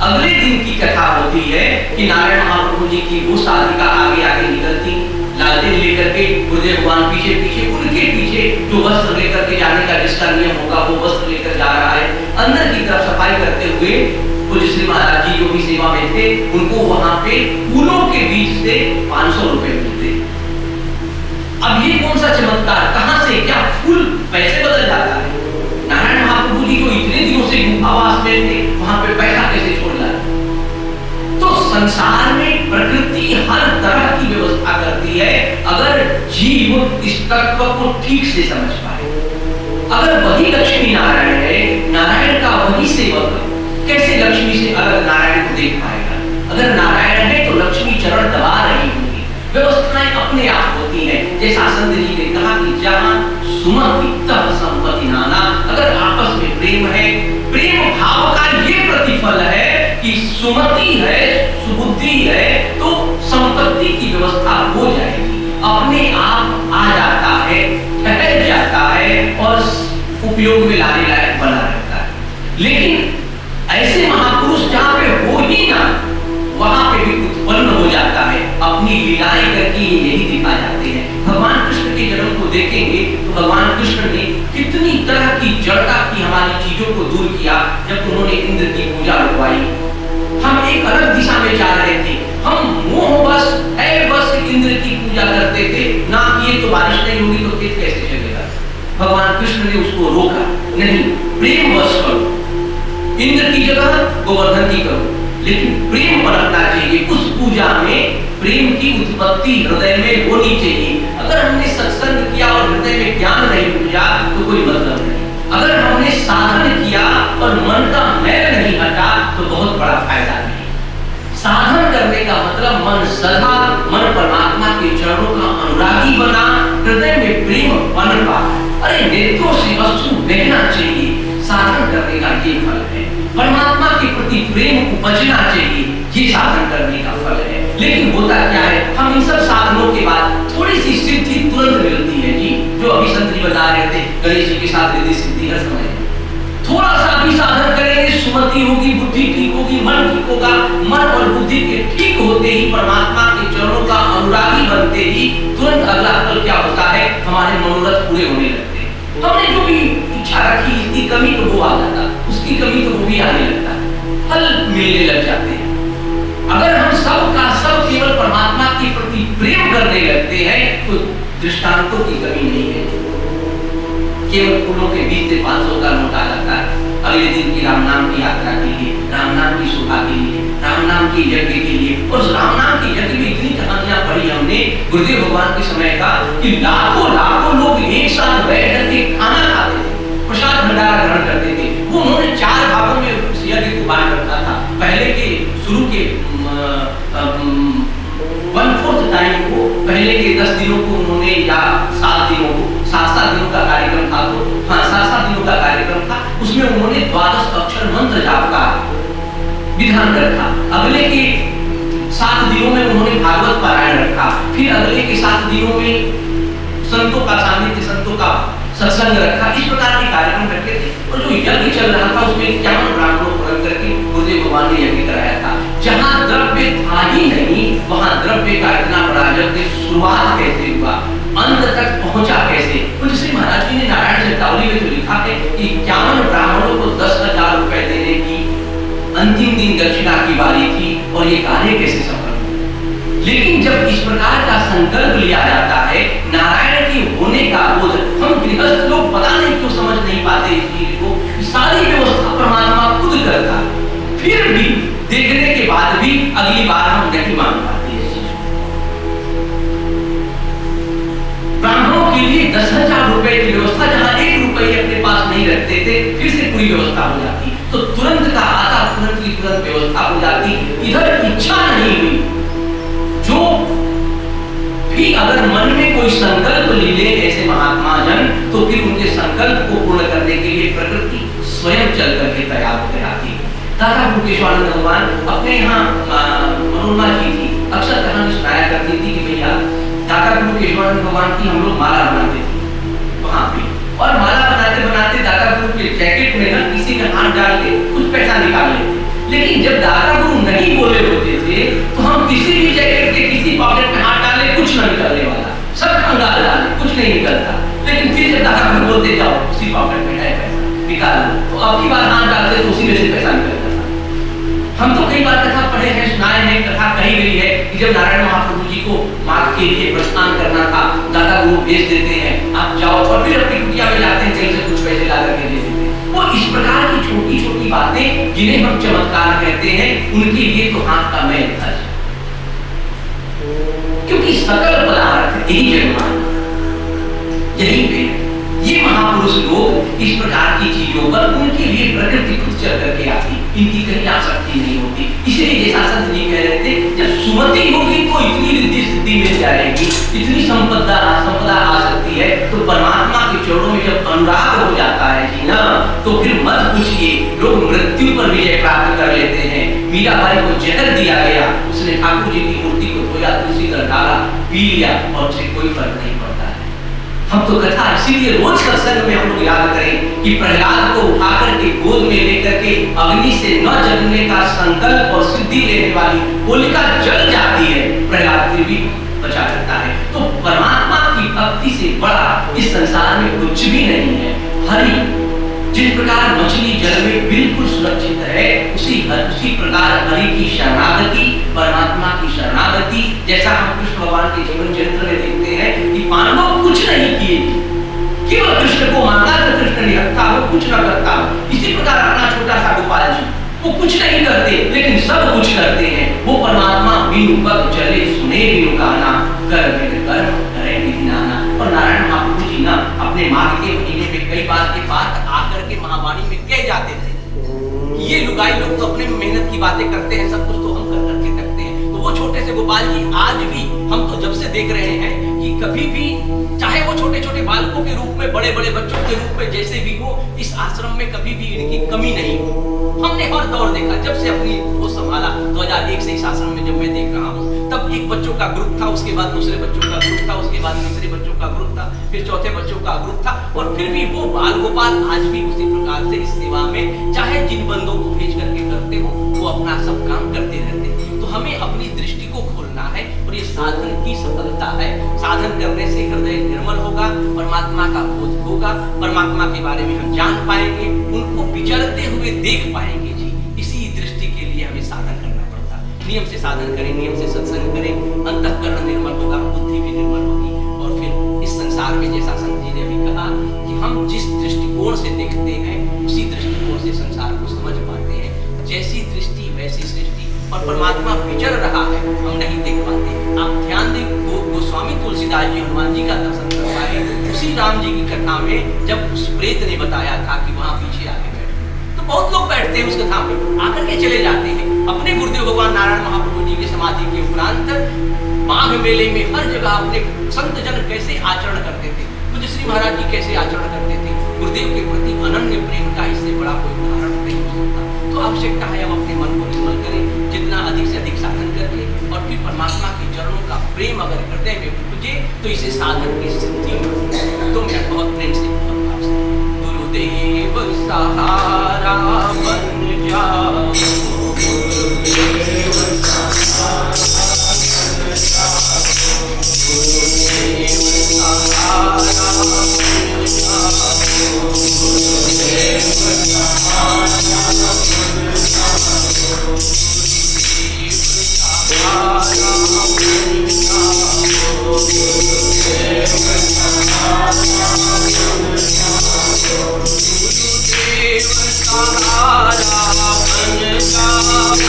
अगले दिन की कथा होती है कि नारायण महाप्रभु जी की वो साधिका आगे आगे निकलती, लालटेन लेकर के, गुरुदेव भगवान पीछे पीछे, उनके पीछे जो वस्त्र लेकर के जाने का जिसका नियम होगा वो वस्त्र लेकर जा रहा है। अंदर की तरफ सफाई करते हुए पूज्य महाराज जी जो भी सेवा में थे, उनको वहां पे फूलों के बीच से 500 रुपए मिलते। अब ये कौन सा चमत्कार, कहां से क्या फूल पैसे बदल जाता है? नारायण महाप्रभु जी जो इतने दिनों से गुफावास में थे, वहां पे पैसा कैसे छोड़ लाए? तो संसार में प्रकृति हर तरह की व्यवस्था करती है, अगर जीव इस तत्व को ठीक से समझ पाए। अगर वही लक्ष्मी नारायण है, नारायण का वही सेवक, कैसे लक्ष्मी से अलग नारायण को देख पाएगा? अगर नारायण है तो लक्ष्मी चरण दबा रही होगी, व्यवस्थाएं अपने आप होती हैं। जैसा संत जी ने कहा कि जहां सुमति तब संपत्ति नाना, अगर आपस में प्रेम है, प्रेम भाव का ये प्रतिफल है कि सुमति है, सुबुद्धि है, तो संपत्ति की व्यवस्था हो जाएगी, अपने आप आ जाता है, ठहर जाता है और उपयोग में लाने लायक बना रहता है। लेकिन ऐसे महापुरुष जहां पे हो ही ना, वहां पे भी उत्पन्न हो जाता है, अपनी लीलाएं करके यही दिखा जाते हैं। भगवान कृष्ण के जन्म को देखेंगे तो भगवान कृष्ण ने कितनी तरह की जड़ता की हमारी चीजों को दूर किया जब उन्होंने इंद्र की पूजा रुकवाई। हम एक अलग दिशा में जा रहे थे, हम मोहवश बस इंद्र की पूजा करते थे, ना किए तो बारिश नहीं होगी तो खेत कैसे चलेगा। भगवान कृष्ण ने उसको रोका, नहीं, प्रेम वश करो, इंद्र की जगह गोवर्धन की करो। लेकिन प्रेम पनपना चाहिए। उस पूजा में प्रेम की उत्पत्ति हृदय में होनी चाहिए। अगर हमने सत्संग किया और हृदय में ज्ञान नहीं हुआ तो कोई मतलब नहीं। अगर हमने साधन किया और मन का मैल नहीं हटा तो बहुत बड़ा फायदा नहीं। साधन करने का मतलब मन सदा मन परमात्मा के चरणों का अनुरागी बना, हृदय में प्रेम पनपा, अरे नेत्रों से अश्रु बहना चाहिए। साधन करने का ये फल है। परमात्मा के प्रति प्रेम उपजना चाहिए, ये साधन करने का फल है। लेकिन होता क्या है, हम इन सब साधनों के बाद थोड़ी सी सिद्धि तुरंत मिलती है जी। जो अभी संत जी बता रहे थे, गणेश जी के साथ रिद्धि सिद्धि हर समय थोड़ा सा भी साधन करेंगे, सुमति होगी, बुद्धि ठीक होगी, मन ठीक होगा। मन और बुद्धि के ठीक होते ही, परमात्मा के चरणों का अनुरागी बनते ही तुरंत अगला फल क्या होता है, हमारे मनोरथ पूरे होने लगते हैं। हमने जो भी इच्छा रखी, इसकी कमी तो वो आ जाता, उसकी कमी तो वो भी आने लगता, फल मिलने लग जाते हैं। अगर हम सब का सब केवल परमात्मा के प्रति प्रेम करने लगते हैं तो दृष्टांतों की कमी नहीं है। केवल फूलों के बीच से 500 का नोट आ जाता है। अगले दिन की राम नाम की यात्रा के लिए, राम नाम की शोभा के लिए, राम नाम की यज्ञ के लिए। और उस राम नाम की यज्ञ में इतनी कहानियां पढ़ी हमने गुरुदेव भगवान के समय का कि लाखों लाखों लोग एक साथ बैठ करके खाना खाते थे, प्रसाद भंडारा ग्रहण करते थे। वो उन्होंने 4 भागों में उस यज्ञ को बांट रखा था। पहले के शुरू के 1/4 टाइम को, पहले के 10 दिनों को उन्होंने, या 7 दिनों को, 7 दिनों का कार्यक्रम था, तो हाँ 7 दिनों का कार्यक्रम था। उसमें उन्होंने 12 अक्षर मंत्र जाप का विधान रखा। अगले के 7 दिनों में उन्होंने भागवत पारायण रखा। फिर अगले के 7 दिनों में संतों का सानिध्य, संतों का सत्संग रखा। इस प्रकार के कार्यक्रम रखे थे। और जो यज्ञ चल रहा था उसमें 51 ब्राह्मणों को रख करके गुरुदेव भगवान ने यज्ञ कराया था। जहाँ द्रव्य था ही नहीं, वहाँ द्रव्य का इतना बड़ा यज्ञ शुरुआत कैसे हुआ, अंत तक पहुंचा कैसे। तो श्री महाराज जी ने नारायण शब्दावली में तो लिखा है कि 51 ब्राह्मणों को 10,000 रुपए देने की अंतिम दिन दक्षिणा की बारी थी और ये कार्य कैसे सफल हुआ। लेकिन जब इस प्रकार का संकल्प लिया जाता है, नारायण के होने का बोध, हम गृहस्थ लोग पता नहीं क्यों समझ नहीं पाते इस चीज को। सारी व्यवस्था परमात्मा खुद करता, फिर भी देखने के बाद भी अगली बार हम नहीं मान पाते इस चीज को। ब्राह्मणों के लिए 10,000 रुपए की व्यवस्था, जहां 1 रुपये अपने पास नहीं रखते थे, फिर से पूरी व्यवस्था हो जाती। तो तुरंत का आता, तुरंत की तुरंत व्यवस्था हो जाती। इधर इच्छा नहीं हुई, जो भी अगर मन में कोई संकल्प ले ले ऐसे महात्मा जन, तो फिर उनके संकल्प को पूर्ण करने के लिए प्रकृति स्वयं चल करके तैयार हो जाती है। दादा गुरुकेशवानंद भगवान अपने यहाँ मनोरमा जी थी, अक्सर कहानी सुनाया करती थी कि भैया दादा गुरुकेशवानंद भगवान की हम लोग माला बनाते थे वहाँ पे, और माला बनाते बनाते दादा गुरु के जैकेट में ना किसी का हाथ डाल के कुछ पैसा निकाल लेते। लेकिन जब दादा गुरु नहीं बोले होते थे तो हम किसी भी जैकेट के किसी पॉकेट में हाथ डाले, कुछ ना निकलने वाला, सब खंगाल डाले, कुछ नहीं निकलता। लेकिन फिर जब दादा गुरु बोलते जाओ उसी पॉकेट में है पैसा निकाल लो, तो अब की बार हाथ डालते तो उसी में से पैसा निकलता था। हम तो कई बार कथा पढ़े हैं, सुनाए हैं, कथा कही गई है कि जब नारायण महाप्रभु जी को मार्ग के लिए प्रस्थान करना था, दादा गुरु भेज देते हैं आप जाओ, और फिर अपनी कुटिया में जाते हैं, कहीं से कुछ पैसे ला करके दे देते हैं। वो इस प्रकार की छोटी छोटी बातें जिन्हें हम चमत्कार कहते हैं, उनके लिए तो हाथ का मैल था, क्योंकि सकल पदार्थ यही जगमान, यही पे ये महापुरुष लोग इस प्रकार की चीजों पर उनके लिए प्रकृति खुद चल करके आती, इनकी कहीं आसक्ति नहीं होती। इसलिए जैसा संत जी कह रहे थे, जब सुमति होगी तो इतनी रिद्धि सिद्धि मिल जाएगी, इतनी संपदा आ सकती है। तो परमात्मा के चरणों में जब अनुराग हो जाता है जी ना, तो फिर मत पूछिए, लोग मृत्यु पर विजय प्राप्त कर लेते हैं। मीराबाई को जहर दिया गया, उसने ठाकुर जी की मूर्ति को धोया, तुलसी कर डाला, पी लिया और उसे कोई फर्क नहीं पड़ता है। हम तो कथा इसीलिए रोज सत्संग में हम लोग याद करें कि प्रहलाद को उठाकर के गोद में लेकर के अग्नि से न जलने का संकल्प और सिद्धि लेने वाली होलिका जल जाती है, प्रहलाद फिर भी बचा रहता है। तो परमात्मा की भक्ति से बड़ा इस संसार में कुछ भी नहीं है। हरि जिस प्रकार मछली जल में बिल्कुल सुरक्षित है, उसी प्रकार हरि की शरणागति, परमात्मा की शरणागति, जैसा हम कृष्ण भगवान के जीवन चरित्र में देखते हैं कि पांडव कुछ नहीं किए, केवल कृष्ण को मांगा तो कृष्ण निहत्था हो, कुछ न करता हो। इसी प्रकार अपना छोटा सा गोपाल जी वो कुछ नहीं करते लेकिन सब कुछ करते हैं। वो परमात्मा बिनु पग चले सुने बिनु गाना, कर बिन कर्म करे विधि नाना। और नारायण महाप्रभु जी ना अपने माघ के महीने में कई बार के बात आकर के महावाणी में कह जाते थे कि ये लुगाई लोग तो अपने मेहनत की बातें करते हैं, सब कुछ तो हम कर करके करते हैं। तो वो छोटे से गोपाल जी आज भी हम तो जब से देख रहे हैं कि कभी भी चाहे वो छोटे छोटे बालकों के रूप में, बड़े बड़े बच्चों के रूप में, जैसे भी हो, इस आश्रम में कभी भी इनकी कमी नहीं हो। हमने हर दौर देखा, जब से अपनी वो संभाला 2001 से इस आश्रम में जब मैं देख रहा हूँ, तब एक बच्चों का ग्रुप था, उसके बाद दूसरे बच्चों का ग्रुप था, उसके बाद तीसरे बच्चों का ग्रुप था, फिर चौथे बच्चों का ग्रुप था। और फिर भी वो बाल गोपाल आज भी उसी प्रकार से इस सेवा में, चाहे जिन बंदों को भेज करके करते हो, वो अपना सब काम करते रहते हैं। तो हमें अपनी दृष्टि को खोलना है और ये साधन की सफलता है। साधन करने से हृदय निर्मल होगा, परमात्मा का बोध होगा, परमात्मा के बारे में हम जान पाएंगे, उनको विचरते हुए देख पाएंगे जी। इसी दृष्टि के लिए हमें साधन करना पड़ता है। नियम से साधन करें, नियम से सत्संग करें, अंतःकरण निर्मल होगा, बुद्धि भी निर्मल होगी। और फिर इस संसार में जैसा संत जी ने भी कहा कि हम जिस दृष्टिकोण से देखते हैं उसी दृष्टिकोण से संसार को समझ पाते हैं। जैसी दृष्टि वैसी सृष्टि, और परमात्मा विचर रहा है, हम नहीं देख पाते। आप ध्यान दें, गोस्वामी तुलसीदास जी हनुमान जी का दर्शन करवाए उसी राम जी की कथा में, जब उस प्रेत ने बताया था कि वहां पीछे आके बैठे, तो बहुत लोग बैठते हैं उस कथा में, आकर के चले जाते हैं। अपने गुरुदेव भगवान नारायण महाप्रभु जी की समाधि के उपरांत माघ मेले में हर जगह अपने संत जन कैसे आचरण करते थे, तुलसी महाराज जी कैसे आचरण करते थे, गुरुदेव के प्रति अनन्य प्रेम का इससे बड़ा कोई उदाहरण नहीं हो सकता। तो आवश्यकता है हम अपने मन को निर्मल करें, जितना अधिक से अधिक साधन करके, और फिर परमात्मा के चरणों का प्रेम अगर हृदय में उपजे तो इसे साधन की सिद्धि मिलती। तो मैं बहुत प्रेम से गुरुदेव सहारा बन जाओ, गुरुदेव सहारा बन जाओ, गुरुदेव सहारा बन जाओ,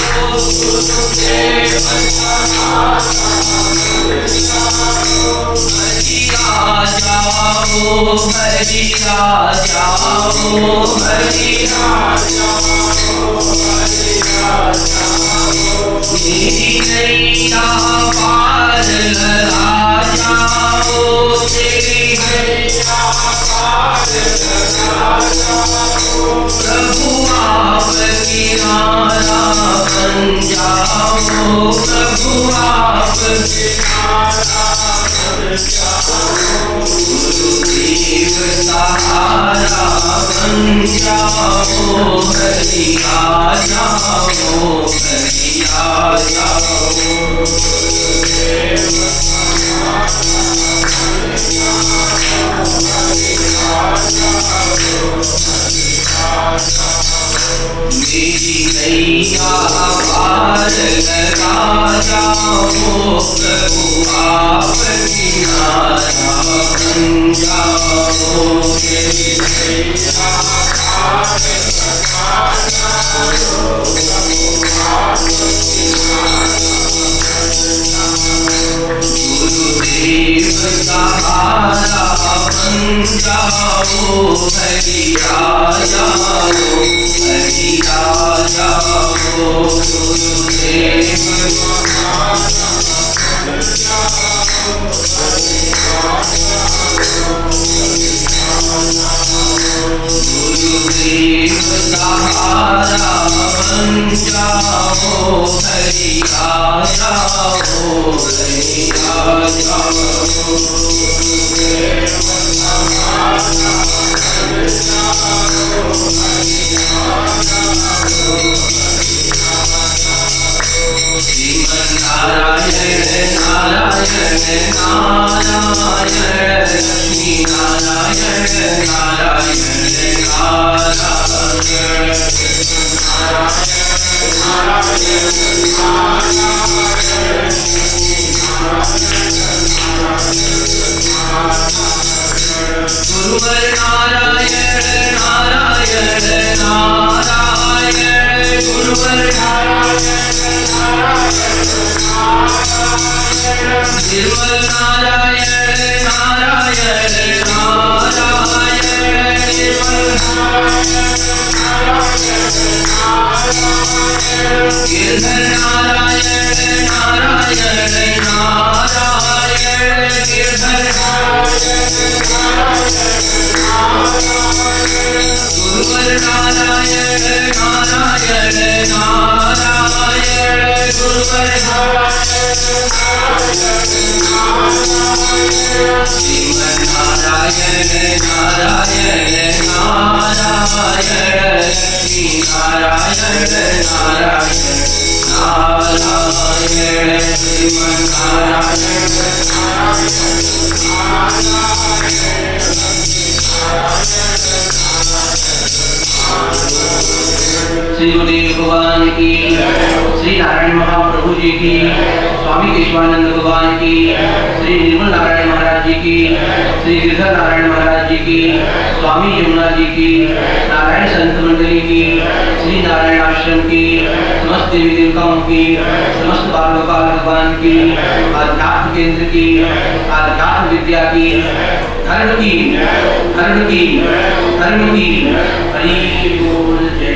गुरुदेव सहारा बन जाओ, मेरी नैया पार लगा जाओ, तेरी नैया पार लगा जाओ, प्रभु आप किनारा बन जाओ, प्रभु आप किनारा बन जाओ, गुरुदेव सहारा बन जाओ, हरि आ जाओ, हरि आ जाओ, गुरुदेव सहारा बन जाओ, हरि आ जाओ, हरि आ जाओ, मेरी नैया पार लगा जाओ, प्रभु आप किनारा बन जाओ, मेरी नैया पार लगा जाओ, प्रभु आप किनारा बन जाओ, गुरुदेव सहारा बन जाओ, हरि आ जाओ, हरि आ जाओ, गुरुदेव सहारा बन जाओ, हरि आ जाओ, गुरुदेव सहारा बन जाओ, हरि आ जाओ, हरि आ जाओ, गुरुदेव सहारा बन जाओ, हरि आ जाओ, श्रीमन नारायण नारायण नारायण, लक्ष्मी नारायण नारायण नारायण, गुरुवर नारायण नारायण नारायण, गुरु निर्मल नारायण नारायण नारायण निर्मल गिरधर नारायण नारायण नारायण गिरधर गुरुवर नारायण नारायण नारायण गुरुवर श्रीमन नारायण नारायण नारायण श्री नारायण नारायण नारायण श्रीमन नारायण श्री गुरुदेव भगवान की, श्री नारायण महाप्रभु जी की, स्वामी केशवानंद भगवान की, श्री निर्मल नारायण महाराज जी की, श्री गिरधर नारायण महाराज जी की, स्वामी यमुना जी की, नारायण संत मंडली की, श्री नारायण आश्रम की, समस्त देवी देवताओं की, समस्त बाल गोपाल भगवान की, आध्यात्म केंद्र की, आध्यात्म विद्या की, धर्म की, धर्म की, धर्म की, हरि बोल जय।